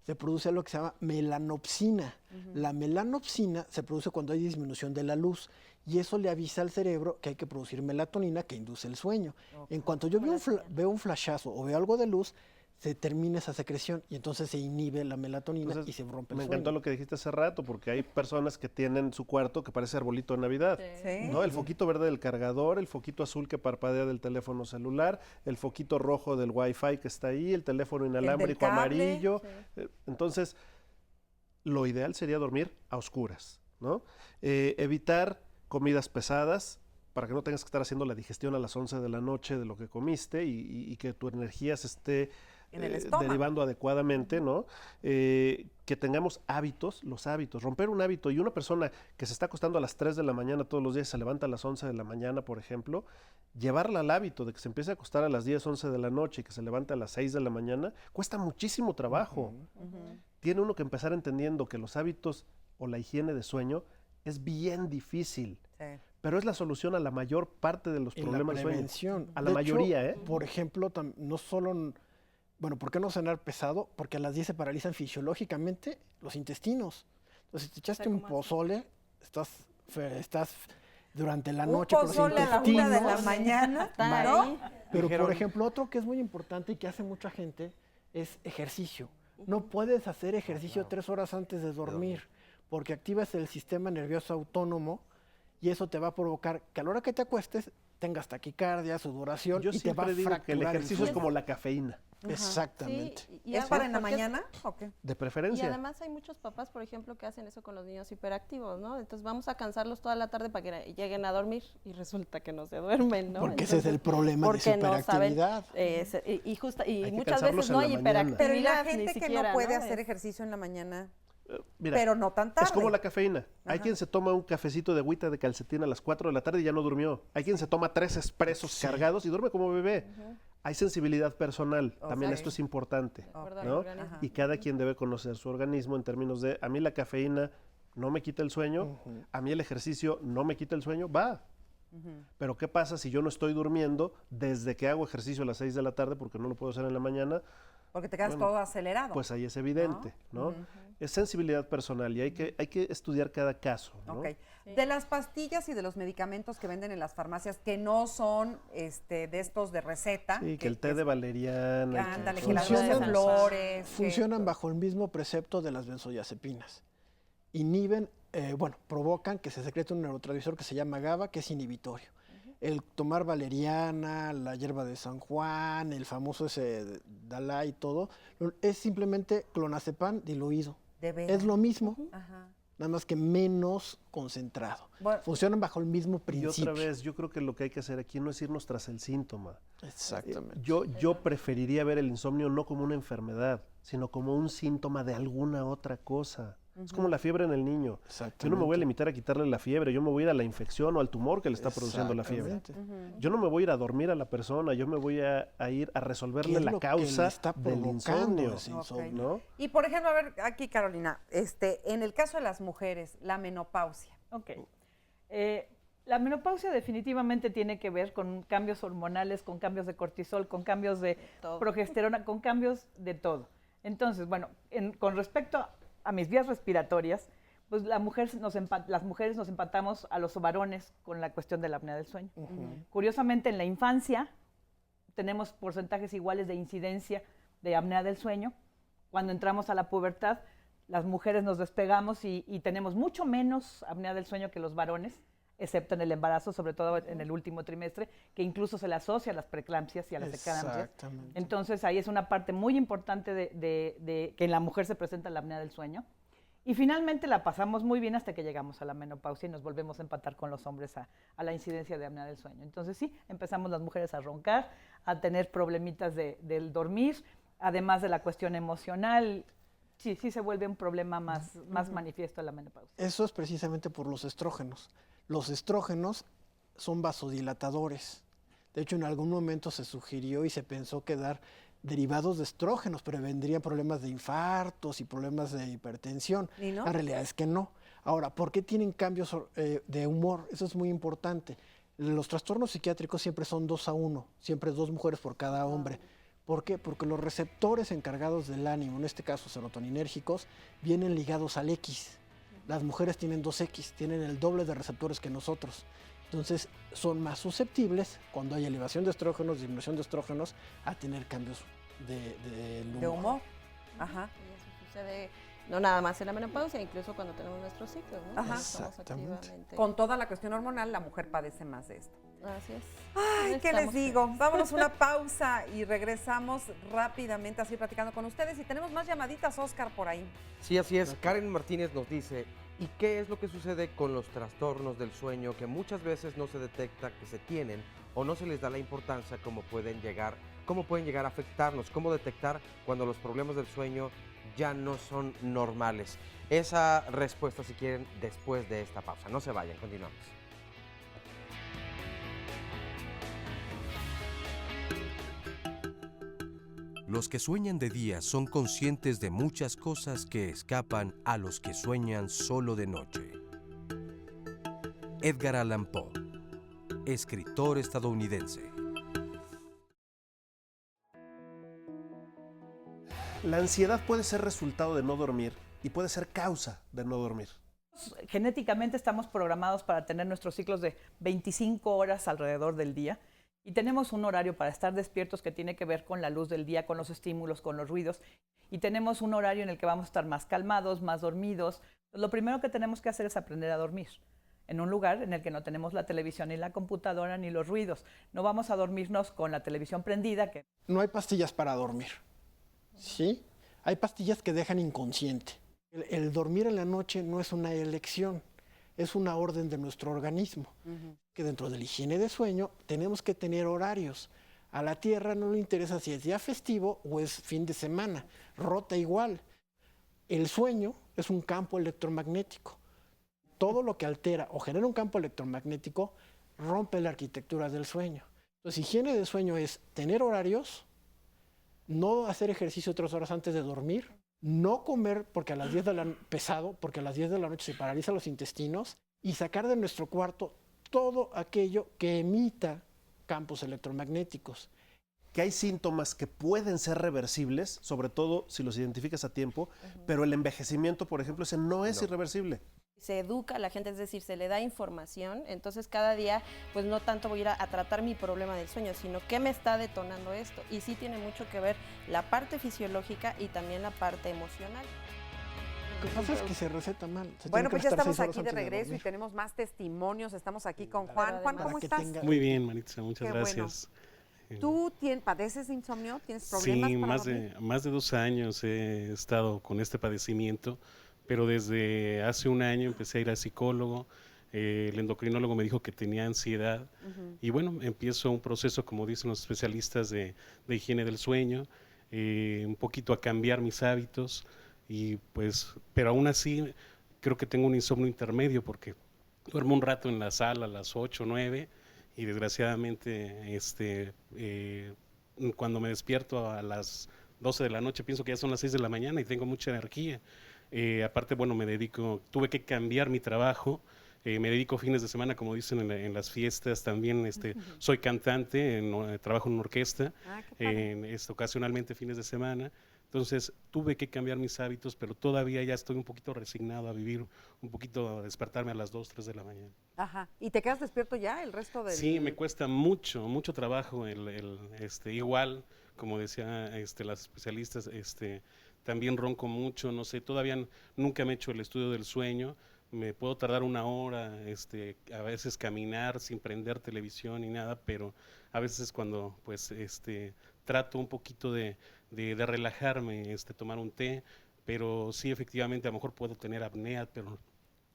se produce lo que se llama melanopsina. La melanopsina se produce cuando hay disminución de la luz y eso le avisa al cerebro que hay que producir melatonina que induce el sueño. En cuanto yo veo un flashazo o veo algo de luz, se termina esa secreción y entonces se inhibe la melatonina. Entonces, y se rompe el sueño. Me encantó lo que dijiste hace rato, porque hay personas que tienen su cuarto que parece arbolito de Navidad. Sí. ¿No? El foquito verde del cargador, el foquito azul que parpadea del teléfono celular, el foquito rojo del Wi-Fi que está ahí, el teléfono inalámbrico amarillo. Sí. Entonces, lo ideal sería dormir a oscuras, ¿no? Evitar comidas pesadas, para que no tengas que estar haciendo la digestión a las 11 de la noche de lo que comiste y que tu energía se esté derivando adecuadamente, ¿no? Que tengamos hábitos, los hábitos, romper un hábito. Y una persona que se está acostando a las 3 de la mañana todos los días y se levanta a las 11 de la mañana, por ejemplo, llevarla al hábito de que se empiece a acostar a las 10, 11 de la noche y que se levante a las 6 de la mañana, cuesta muchísimo trabajo. Tiene uno que empezar entendiendo que los hábitos o la higiene de sueño es bien difícil. Sí. Pero es la solución a la mayor parte de los problemas de sueño. A la mayoría, ¿eh? Por ejemplo, no solo... Bueno, ¿por qué no cenar pesado? Porque a las 10 se paralizan fisiológicamente los intestinos. Entonces, si te echaste un pozole, estás durante la noche con los intestinos. Un pozole a la 1 de la mañana, ¿no? Pero, por ejemplo, otro que es muy importante y que hace mucha gente es ejercicio. No puedes hacer ejercicio 3 horas antes de dormir, porque activas el sistema nervioso autónomo y eso te va a provocar que a la hora que te acuestes tengas taquicardia, sudoración y te va a fracturar. Que el ejercicio es como la cafeína. Ajá. Exactamente. Sí, y ¿Es para en la mañana o qué? De preferencia. Y además hay muchos papás, por ejemplo, que hacen eso con los niños hiperactivos, ¿no? Entonces vamos a cansarlos toda la tarde para que lleguen a dormir y resulta que no se duermen, ¿no? Porque ese es el problema de su hiperactividad. Y muchas veces no hay hiperactividad. Pero y la gente que no puede hacer ejercicio en la mañana, mira, pero no tan tarde. Es como la cafeína. Hay quien se toma un cafecito de agüita de calcetín a las 4 de la tarde y ya no durmió. Hay quien se toma 3 expresos cargados y duerme como bebé. Hay sensibilidad personal, también esto es importante, ¿no? Y cada quien debe conocer su organismo en términos de, a mí la cafeína no me quita el sueño, a mí el ejercicio no me quita el sueño, va. Pero ¿qué pasa si yo no estoy durmiendo desde que hago ejercicio a las 6 de la tarde porque no lo puedo hacer en la mañana? Porque te quedas todo acelerado. Pues ahí es evidente, ¿no? Es sensibilidad personal y hay que estudiar cada caso, ¿no? Okay. De las pastillas y de los medicamentos que venden en las farmacias que no son de estos de receta. Sí, que el té de valeriana. Ándale, que las de flores. Funcionan bajo el mismo precepto de las benzodiazepinas. Inhiben, provocan que se secrete un neurotransmisor que se llama GABA, que es inhibitorio. El tomar valeriana, la hierba de San Juan, el famoso ese Dalai y todo, es simplemente clonazepam diluido. Es lo mismo, nada más que menos concentrado. Bueno, funcionan bajo el mismo principio. Y otra vez, yo creo que lo que hay que hacer aquí no es irnos tras el síntoma. Exactamente. Yo preferiría ver el insomnio no como una enfermedad, sino como un síntoma de alguna otra cosa. Es como la fiebre en el niño. Yo no me voy a limitar a quitarle la fiebre, yo me voy a ir a la infección o al tumor que le está produciendo la fiebre. Yo no me voy a ir a dormir a la persona, yo me voy a ir a resolverle la causa del insomnio. ¿No? Y por ejemplo, a ver, aquí Carolina, en el caso de las mujeres, la menopausia. La menopausia definitivamente tiene que ver con cambios hormonales, con cambios de cortisol, con cambios de progesterona, con cambios de todo. Entonces, bueno, con respecto a mis vías respiratorias, pues las mujeres nos empatamos a los varones con la cuestión de la apnea del sueño. Curiosamente, en la infancia tenemos porcentajes iguales de incidencia de apnea del sueño. Cuando entramos a la pubertad, las mujeres nos despegamos y tenemos mucho menos apnea del sueño que los varones, excepto en el embarazo, sobre todo en el último trimestre, que incluso se le asocia a las preeclampsias y a las eclampsias. Entonces ahí es una parte muy importante de que en la mujer se presenta la apnea del sueño. Y finalmente la pasamos muy bien hasta que llegamos a la menopausia y nos volvemos a empatar con los hombres a la incidencia de apnea del sueño. Entonces sí, empezamos las mujeres a roncar, a tener problemitas del dormir, además de la cuestión emocional. Sí se vuelve un problema más manifiesto en la menopausia. Eso es precisamente por los estrógenos. Los estrógenos son vasodilatadores. De hecho, en algún momento se sugirió y se pensó que dar derivados de estrógenos prevendrían problemas de infartos y problemas de hipertensión. ¿Y no? La realidad es que no. Ahora, ¿por qué tienen cambios de humor? Eso es muy importante. Los trastornos psiquiátricos siempre son 2-1, siempre 2 mujeres por cada hombre. ¿Por qué? Porque los receptores encargados del ánimo, en este caso serotoninérgicos, vienen ligados al X. Las mujeres tienen 2X, tienen el doble de receptores que nosotros. Entonces, son más susceptibles, cuando hay elevación de estrógenos, disminución de estrógenos, a tener cambios de humor. Ajá. Y eso sucede no nada más en la menopausia, incluso cuando tenemos nuestros ciclos, ¿no? Ajá. Exactamente. Con toda la cuestión hormonal, la mujer padece más de esto. Así es. Ay, ¿qué les digo? Vámonos a una pausa y regresamos rápidamente a seguir platicando con ustedes. Y tenemos más llamaditas, Oscar, por ahí. Sí, así es. Karen Martínez nos dice, ¿y qué es lo que sucede con los trastornos del sueño que muchas veces no se detecta que se tienen o no se les da la importancia cómo pueden llegar a afectarnos? ¿Cómo detectar cuando los problemas del sueño ya no son normales? Esa respuesta, si quieren, después de esta pausa. No se vayan, continuamos. Los que sueñan de día son conscientes de muchas cosas que escapan a los que sueñan solo de noche. Edgar Allan Poe, escritor estadounidense. La ansiedad puede ser resultado de no dormir y puede ser causa de no dormir. Genéticamente estamos programados para tener nuestros ciclos de 25 horas alrededor del día y tenemos un horario para estar despiertos que tiene que ver con la luz del día, con los estímulos, con los ruidos, y tenemos un horario en el que vamos a estar más calmados, más dormidos. Lo primero que tenemos que hacer es aprender a dormir en un lugar en el que no tenemos la televisión ni la computadora ni los ruidos. No vamos a dormirnos con la televisión prendida. No hay pastillas para dormir, ¿sí? Hay pastillas que dejan inconsciente. El dormir en la noche no es una elección, es una orden de nuestro organismo. Que dentro de la higiene de sueño tenemos que tener horarios. A la Tierra no le interesa si es día festivo o es fin de semana, rota igual. El sueño es un campo electromagnético. Todo lo que altera o genera un campo electromagnético rompe la arquitectura del sueño. Entonces, higiene de sueño es tener horarios, no hacer ejercicio 3 horas antes de dormir, no comer porque a las 10 de la pesado, porque a las 10 de la noche se paralizan los intestinos, y sacar de nuestro cuarto todo aquello que emita campos electromagnéticos. Que hay síntomas que pueden ser reversibles, sobre todo si los identificas a tiempo, pero el envejecimiento, por ejemplo, ese no es irreversible. Se educa a la gente, es decir, se le da información, entonces cada día pues no tanto voy a ir a tratar mi problema del sueño, sino qué me está detonando esto, y sí tiene mucho que ver la parte fisiológica y también la parte emocional. Lo que pasa es que se receta mal. Bueno, pues ya estamos aquí de regreso y tenemos más testimonios. Estamos aquí con Juan. Juan, ¿cómo estás? Muy bien, Maritza, muchas gracias. Bueno. ¿Tú padeces de insomnio? ¿Tienes problemas para dormir? Sí, más de 2 años he estado con este padecimiento, pero desde hace 1 año empecé a ir al psicólogo. El endocrinólogo me dijo que tenía ansiedad y bueno, empiezo un proceso, como dicen los especialistas, de higiene del sueño, un poquito a cambiar mis hábitos. Y pues, pero aún así creo que tengo un insomnio intermedio porque duermo un rato en la sala a las 8 o 9 y desgraciadamente cuando me despierto a las 12 de la noche pienso que ya son las 6 de la mañana y tengo mucha energía. Aparte, bueno, tuve que cambiar mi trabajo, me dedico fines de semana, como dicen en las fiestas, también soy cantante, trabajo en una orquesta, ocasionalmente fines de semana. Entonces tuve que cambiar mis hábitos, pero todavía ya estoy un poquito resignado a vivir, un poquito a despertarme a las 2, 3 de la mañana. Ajá. ¿Y te quedas despierto ya el resto del...? Sí, me cuesta mucho trabajo. Igual, como decían las especialistas, también ronco mucho, no sé, todavía nunca me he hecho el estudio del sueño. Me puedo tardar 1 hora, a veces caminar sin prender televisión ni nada, pero a veces cuando pues trato un poquito de relajarme, tomar un té, pero sí, efectivamente, a lo mejor puedo tener apnea, pero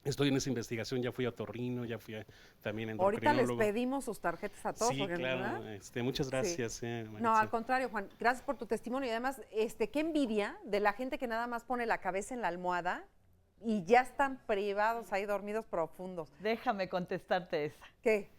estoy en esa investigación, ya fui a otorrino, ya fui también endocrinólogo. Ahorita les pedimos sus tarjetas a todos. Sí, claro, muchas gracias. Sí. No, al contrario, Juan, gracias por tu testimonio y además, qué envidia de la gente que nada más pone la cabeza en la almohada y ya están privados ahí dormidos profundos. Déjame contestarte esa. ¿Qué?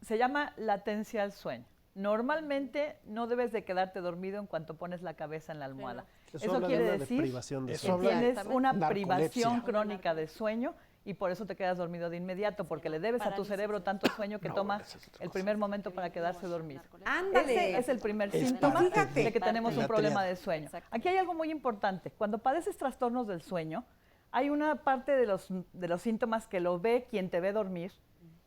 Se llama latencia al sueño. Normalmente no debes de quedarte dormido en cuanto pones la cabeza en la almohada. Eso quiere decir que tienes una privación crónica de sueño y por eso te quedas dormido de inmediato, porque le debes a tu cerebro tanto sueño que toma el primer momento para quedarse dormido. ¡Ándale! Ese es el primer síntoma de que tenemos un problema de sueño. Aquí hay algo muy importante. Cuando padeces trastornos del sueño, hay una parte de los síntomas que lo ve quien te ve dormir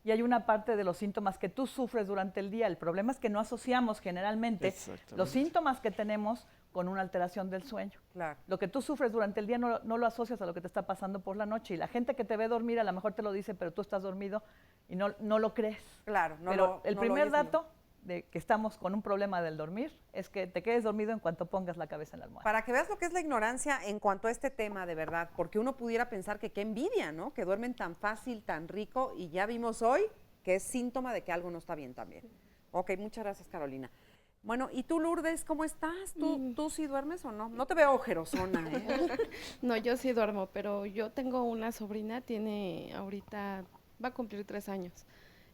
y hay una parte de los síntomas que tú sufres durante el día. El problema es que no asociamos generalmente los síntomas que tenemos con una alteración del sueño. Claro. Lo que tú sufres durante el día no lo asocias a lo que te está pasando por la noche. Y la gente que te ve dormir a lo mejor te lo dice, pero tú estás dormido y no lo crees. Claro. Pero el primer dato de que estamos con un problema del dormir es que te quedes dormido en cuanto pongas la cabeza en la almohada. Para que veas lo que es la ignorancia en cuanto a este tema, de verdad, porque uno pudiera pensar que qué envidia, ¿no? Que duermen tan fácil, tan rico, y ya vimos hoy que es síntoma de que algo no está bien también. Ok, muchas gracias, Carolina. Bueno, ¿y tú, Lourdes, cómo estás? ¿Tú sí duermes o no? No te veo ojerosona, ¿eh? No, yo sí duermo, pero yo tengo una sobrina, va a cumplir 3 años.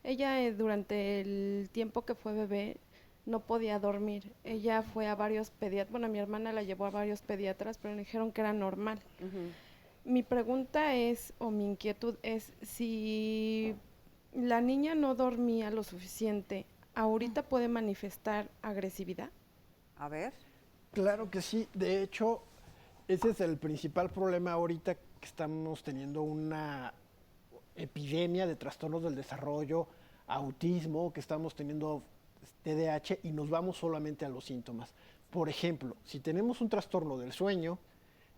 Ella durante el tiempo que fue bebé no podía dormir. Ella fue a varios pediatras, bueno, mi hermana la llevó a varios pediatras, pero le dijeron que era normal. Mi pregunta es, o mi inquietud es, si la niña no dormía lo suficiente, ¿ahorita puede manifestar agresividad? A ver. Claro que sí. De hecho, Ese es el principal problema ahorita, que estamos teniendo una epidemia de trastornos del desarrollo, autismo, que estamos teniendo TDAH y nos vamos solamente a los síntomas. Por ejemplo, si tenemos un trastorno del sueño,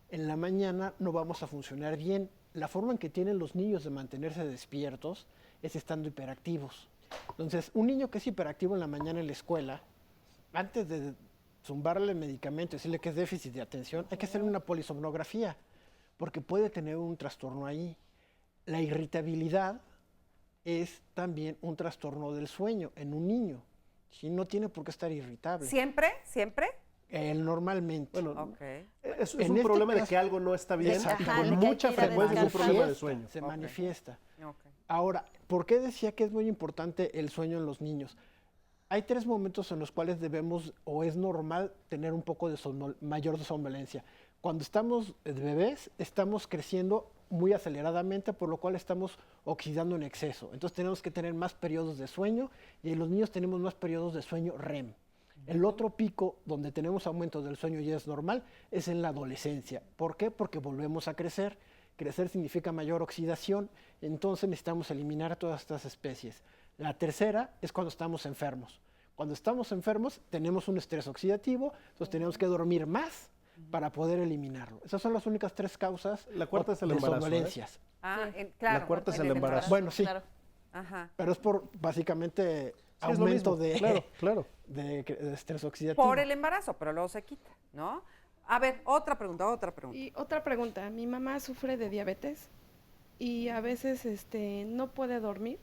en la mañana no vamos a funcionar bien. La forma en que tienen los niños de mantenerse despiertos es estando hiperactivos. Entonces, un niño que es hiperactivo en la mañana en la escuela, antes de zumbarle el medicamento y decirle que es déficit de atención, hay que hacer una polisomnografía, porque puede tener un trastorno ahí. La irritabilidad es también un trastorno del sueño en un niño. ¿Sí? No tiene por qué estar irritable. ¿Siempre? ¿Siempre? Normalmente. Bueno, es un problema de que algo no está bien y con mucha frecuencia es un problema de sueño. Se manifiesta. Ahora, ¿por qué decía que es muy importante el sueño en los niños? Hay 3 momentos en los cuales debemos o es normal tener un poco de mayor somnolencia. Cuando estamos bebés, estamos creciendo muy aceleradamente, por lo cual estamos oxidando en exceso. Entonces tenemos que tener más periodos de sueño y en los niños tenemos más periodos de sueño REM. El otro pico donde tenemos aumento del sueño y es normal es en la adolescencia. ¿Por qué? Porque volvemos a crecer. Crecer significa mayor oxidación, entonces necesitamos eliminar todas estas especies. La tercera es cuando estamos enfermos. Cuando estamos enfermos tenemos un estrés oxidativo, entonces tenemos que dormir más para poder eliminarlo. Esas son las únicas 3 causas. La cuarta es el embarazo. Somnolencias. Claro. La cuarta es el embarazo. Bueno, sí. Claro. Ajá. Pero es por básicamente Sí, aumento claro. de estrés oxidativo. Por el embarazo, pero luego se quita, ¿no? A ver, otra pregunta. Y otra pregunta. Mi mamá sufre de diabetes y a veces no puede dormir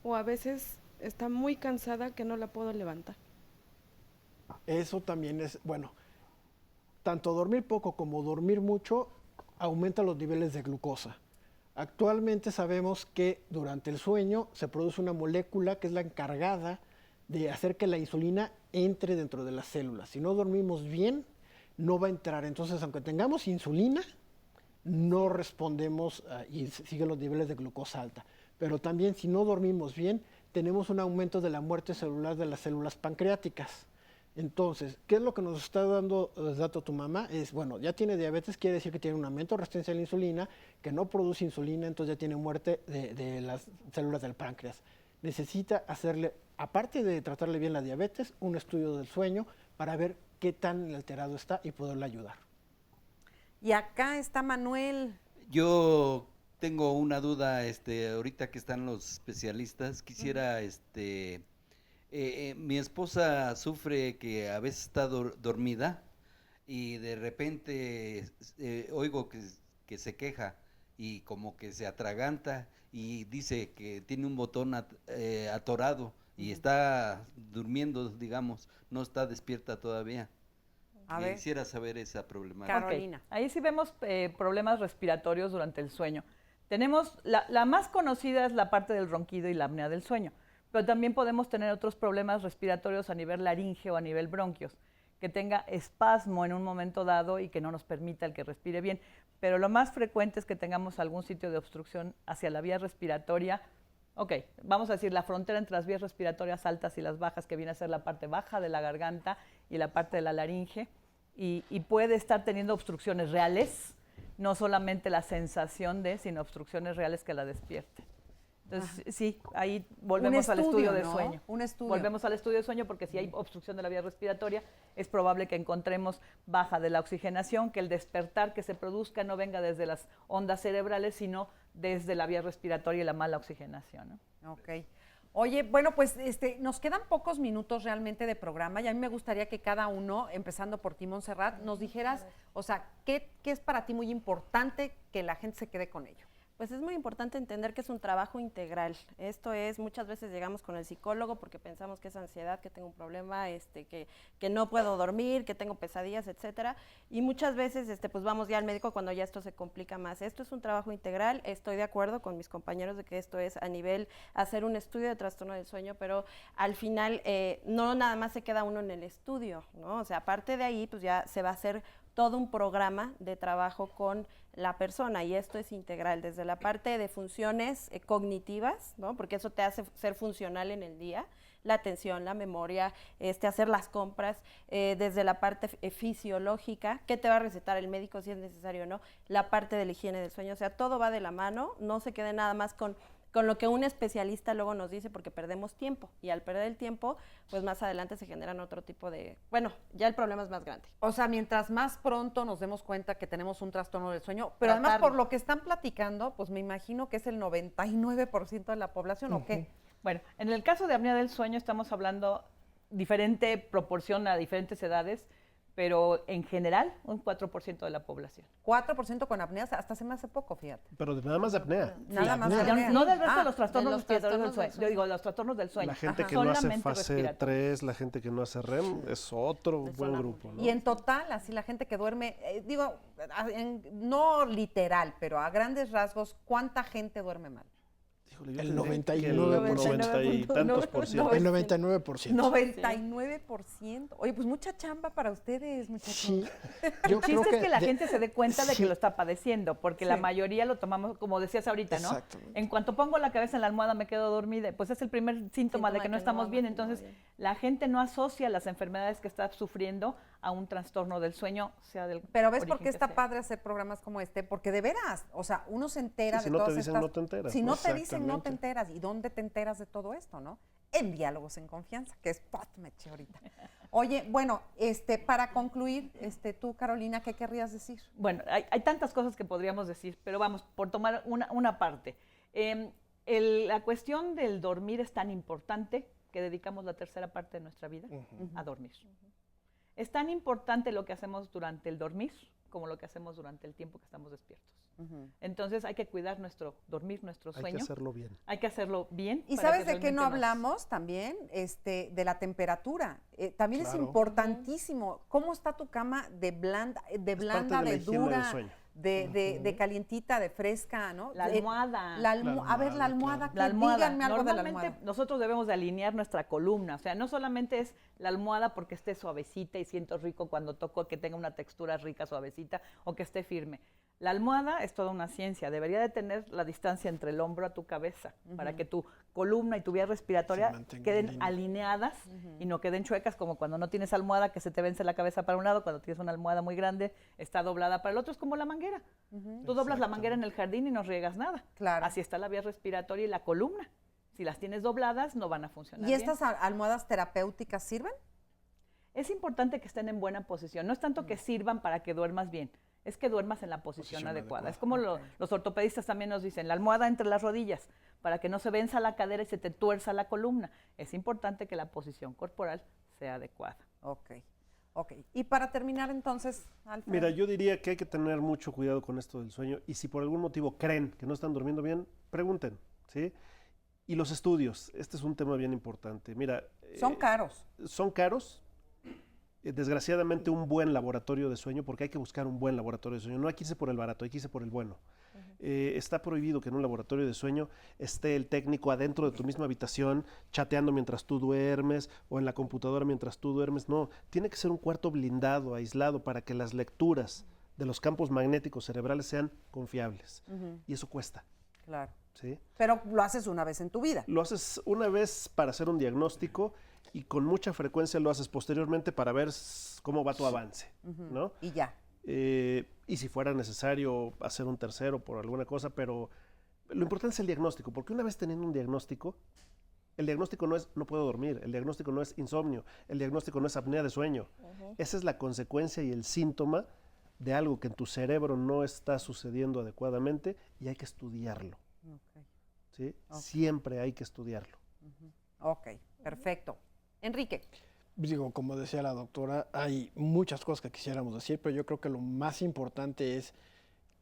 o a veces está muy cansada que no la puedo levantar. Eso también es, bueno, tanto dormir poco como dormir mucho aumenta los niveles de glucosa. Actualmente sabemos que durante el sueño se produce una molécula que es la encargada de hacer que la insulina entre dentro de las células. Si no dormimos bien, no va a entrar. Entonces, aunque tengamos insulina, no respondemos y siguen los niveles de glucosa alta. Pero también si no dormimos bien, tenemos un aumento de la muerte celular de las células pancreáticas. Entonces, ¿qué es lo que nos está dando dato tu mamá? Es, bueno, ya tiene diabetes, quiere decir que tiene un aumento de resistencia a la insulina, que no produce insulina, entonces ya tiene muerte de las células del páncreas. Necesita hacerle, aparte de tratarle bien la diabetes, un estudio del sueño para ver qué tan alterado está y poderle ayudar. Y acá está Manuel. Yo tengo una duda, ahorita que están los especialistas, quisiera, mi esposa sufre que a veces está dormida y de repente oigo que se queja y como que se atraganta y dice que tiene un botón atorado y está durmiendo, digamos, no está despierta todavía. Quisiera saber esa problemática. Carolina. Okay. Ahí sí vemos problemas respiratorios durante el sueño. Tenemos, la más conocida es la parte del ronquido y la apnea del sueño, pero también podemos tener otros problemas respiratorios a nivel laringe o a nivel bronquios, que tenga espasmo en un momento dado y que no nos permita el que respire bien. Pero lo más frecuente es que tengamos algún sitio de obstrucción hacia la vía respiratoria. Ok, vamos a decir la frontera entre las vías respiratorias altas y las bajas, que viene a ser la parte baja de la garganta y la parte de la laringe, y puede estar teniendo obstrucciones reales, no solamente la sensación sino obstrucciones reales que la despierten. Entonces, sí, ahí volvemos al estudio de sueño. Un estudio. Volvemos al estudio de sueño porque si hay obstrucción de la vía respiratoria, es probable que encontremos baja de la oxigenación, que el despertar que se produzca no venga desde las ondas cerebrales, sino desde la vía respiratoria y la mala oxigenación, ¿no? Ok. Oye, bueno, pues nos quedan pocos minutos realmente de programa y a mí me gustaría que cada uno, empezando por ti, Montserrat, nos dijeras, o sea, ¿qué es para ti muy importante que la gente se quede con ello? Pues es muy importante entender que es un trabajo integral. Esto es, muchas veces llegamos con el psicólogo porque pensamos que es ansiedad, que tengo un problema, que no puedo dormir, que tengo pesadillas, etcétera. Y muchas veces pues vamos ya al médico cuando ya esto se complica más. Esto es un trabajo integral. Estoy de acuerdo con mis compañeros de que esto es a nivel hacer un estudio de trastorno del sueño, pero al final no nada más se queda uno en el estudio, ¿no? O sea, aparte de ahí, pues ya se va a hacer todo un programa de trabajo con la persona, y esto es integral, desde la parte de funciones cognitivas, ¿no? Porque eso te hace ser funcional en el día, la atención, la memoria, hacer las compras, desde la parte fisiológica, qué te va a recetar el médico si es necesario o no, la parte de la higiene del sueño, o sea, todo va de la mano, no se quede nada más con lo que un especialista luego nos dice, porque perdemos tiempo, y al perder el tiempo, pues más adelante se generan otro tipo de, bueno, ya el problema es más grande. O sea, mientras más pronto nos demos cuenta que tenemos un trastorno del sueño, pero además por lo que están platicando, pues me imagino que es el 99% de la población, ¿o qué? Bueno, en el caso de apnea del sueño estamos hablando diferente proporción a diferentes edades, pero en general un 4% de la población. 4% con apnea, hasta se me hace poco, fíjate. Pero nada más de apnea. Nada más de apnea. No del resto de los trastornos respiratorios del sueño. Yo digo, los trastornos del sueño. La gente que no hace fase 3, la gente que no hace REM, es otro buen grupo, ¿no? Y en total, así la gente que duerme, no literal, pero a grandes rasgos, ¿cuánta gente duerme mal? El 99%. Y tantos por ciento. El 99%. 99%. Oye, pues mucha chamba para ustedes, muchachos. Sí. El chiste es que la gente se dé cuenta de que lo está padeciendo, porque la mayoría lo tomamos, como decías ahorita, ¿no? En cuanto pongo la cabeza en la almohada me quedo dormida, pues es el primer síntoma de que no estamos bien. Entonces, la gente no asocia las enfermedades que está sufriendo a un trastorno del sueño, sea del Pero ¿ves por qué está padre hacer programas como este? Porque de veras, o sea, uno se entera de todas estas... Si no te dicen, no te enteras. Si no te dicen, no te enteras. ¿Y dónde te enteras de todo esto, no? En Diálogos en Confianza, que es Potmeche ahorita. Oye, bueno, para concluir, tú, Carolina, ¿qué querrías decir? Bueno, hay tantas cosas que podríamos decir, pero vamos, por tomar una parte. La cuestión del dormir es tan importante que dedicamos la tercera parte de nuestra vida a dormir. Es tan importante lo que hacemos durante el dormir como lo que hacemos durante el tiempo que estamos despiertos. Entonces hay que cuidar nuestro dormir, nuestro sueño. Hay que hacerlo bien. Hay que hacerlo bien. ¿Y sabes de qué no hablamos también? De la temperatura. También es importantísimo. ¿Cómo está tu cama de blanda, de dura? De calientita, de fresca, ¿no? La almohada. A ver, la almohada. Díganme algo de la almohada. Nosotros debemos de alinear nuestra columna. O sea, no solamente es la almohada porque esté suavecita y siento rico cuando toco, que tenga una textura rica, suavecita, o que esté firme. La almohada es toda una ciencia. Debería de tener la distancia entre el hombro a tu cabeza para que tu columna y tu vía respiratoria queden alineadas y no queden chuecas, como cuando no tienes almohada, que se te vence la cabeza para un lado. Cuando tienes una almohada muy grande, está doblada para el otro. Es como la manguera. Tú doblas la manguera en el jardín y no riegas nada. Claro. Así está la vía respiratoria y la columna. Si las tienes dobladas, no van a funcionar. ¿Y estas almohadas terapéuticas sirven? Es importante que estén en buena posición. No es tanto que sirvan para que duermas bien, es que duermas en la posición adecuada. Es como los ortopedistas también nos dicen, la almohada entre las rodillas, para que no se venza la cadera y se te tuerza la columna. Es importante que la posición corporal sea adecuada. Ok. Y para terminar entonces, Alfredo. Mira, yo diría que hay que tener mucho cuidado con esto del sueño y si por algún motivo creen que no están durmiendo bien, pregunten, ¿sí? Y los estudios, este es un tema bien importante. Mira, son caros. Son caros. Desgraciadamente un buen laboratorio de sueño, porque hay que buscar un buen laboratorio de sueño, no hay que irse por el barato, hay que irse por el bueno. Está prohibido que en un laboratorio de sueño esté el técnico adentro de tu misma habitación chateando mientras tú duermes o en la computadora mientras tú duermes, no, tiene que ser un cuarto blindado, aislado, para que las lecturas de los campos magnéticos cerebrales sean confiables y eso cuesta. Claro. ¿Sí? Pero lo haces una vez en tu vida. Lo haces una vez para hacer un diagnóstico y con mucha frecuencia lo haces posteriormente para ver cómo va tu avance, ¿no? Y ya. Y si fuera necesario hacer un tercero por alguna cosa, pero lo importante es el diagnóstico, porque una vez teniendo un diagnóstico, el diagnóstico no es no puedo dormir, el diagnóstico no es insomnio, el diagnóstico no es apnea de sueño. Esa es la consecuencia y el síntoma de algo que en tu cerebro no está sucediendo adecuadamente y hay que estudiarlo. ¿Sí? Siempre hay que estudiarlo. Ok, perfecto. Enrique. Digo, como decía la doctora, hay muchas cosas que quisiéramos decir, pero yo creo que lo más importante es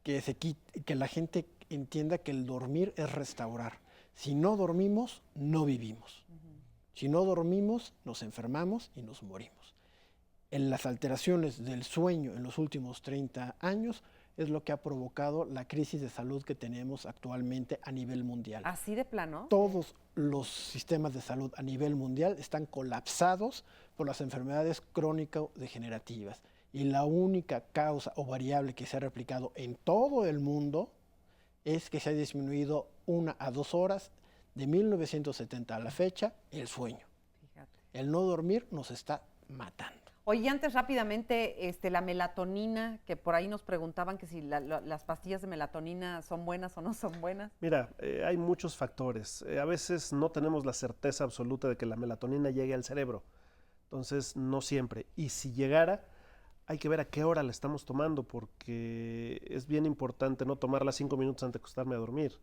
que la gente entienda que el dormir es restaurar. Si no dormimos, no vivimos. Si no dormimos, nos enfermamos y nos morimos. En las alteraciones del sueño en los últimos 30 años es lo que ha provocado la crisis de salud que tenemos actualmente a nivel mundial. ¿Así de plano? Todos los sistemas de salud a nivel mundial están colapsados por las enfermedades crónico-degenerativas. Y la única causa o variable que se ha replicado en todo el mundo es que se ha disminuido 1 a 2 horas de 1970 a la fecha el sueño. El no dormir nos está matando. Oye, antes rápidamente, la melatonina, que por ahí nos preguntaban que si las pastillas de melatonina son buenas o no son buenas. Mira, hay muchos factores. A veces no tenemos la certeza absoluta de que la melatonina llegue al cerebro. Entonces, no siempre. Y si llegara, hay que ver a qué hora la estamos tomando, porque es bien importante no tomarla 5 minutos antes de acostarme a dormir.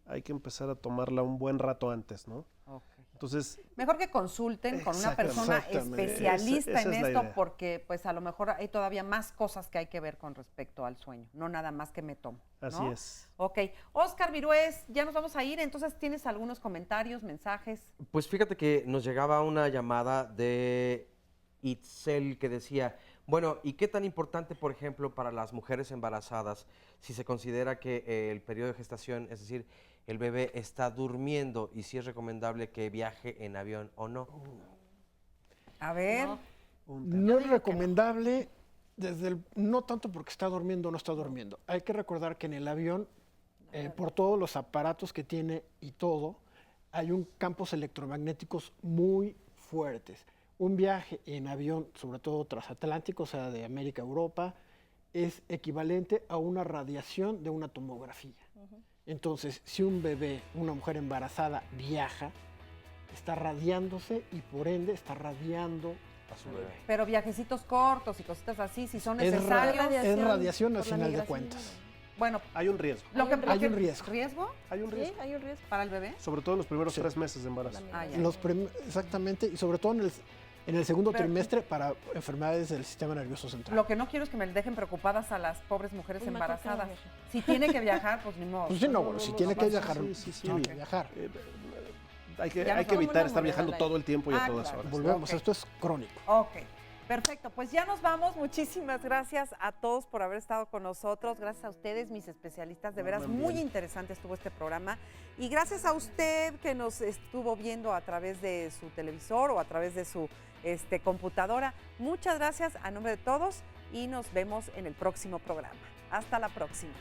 Hay que empezar a tomarla un buen rato antes, ¿no? Okay. Entonces, mejor que consulten con una persona especialista esa en es esto, porque pues a lo mejor hay todavía más cosas que hay que ver con respecto al sueño, no nada más que me tomo, ¿no? Así es. Ok. Oscar Virués, ya nos vamos a ir, entonces ¿tienes algunos comentarios, mensajes? Pues fíjate que nos llegaba una llamada de Itzel que decía, bueno, ¿y qué tan importante, por ejemplo, para las mujeres embarazadas, si se considera que el periodo de gestación, es decir, el bebé está durmiendo, y si es recomendable que viaje en avión o no? A ver. No es recomendable, no tanto porque está durmiendo o no está durmiendo. Hay que recordar que en el avión, por todos los aparatos que tiene y todo, hay campos electromagnéticos muy fuertes. Un viaje en avión, sobre todo transatlántico, o sea, de América a Europa, es equivalente a una radiación de una tomografía. Entonces, si un bebé, una mujer embarazada viaja, está radiándose y por ende está radiando a su bebé. Pero viajecitos cortos y cositas así, si son necesarios. Es radiación al final de cuentas. Bueno, hay un riesgo. Hay un riesgo. ¿Riesgo? Hay un riesgo. Sí, hay un riesgo. ¿Para el bebé? Sobre todo en los primeros 3 meses de embarazo. Exactamente, y sobre todo en el segundo trimestre para enfermedades del sistema nervioso central. Lo que no quiero es que me dejen preocupadas a las pobres mujeres embarazadas. Si tiene que viajar, pues ni modo. Pues sí, bueno, si tiene que viajar, tiene que viajar. Hay que evitar estar viajando todo el tiempo y a todas horas. Volvemos, esto es crónico. Ok. Perfecto, pues ya nos vamos. Muchísimas gracias a todos por haber estado con nosotros. Gracias a ustedes, mis especialistas. De veras, muy interesante estuvo este programa. Y gracias a usted que nos estuvo viendo a través de su televisor o a través de su computadora. Muchas gracias a nombre de todos y nos vemos en el próximo programa. Hasta la próxima.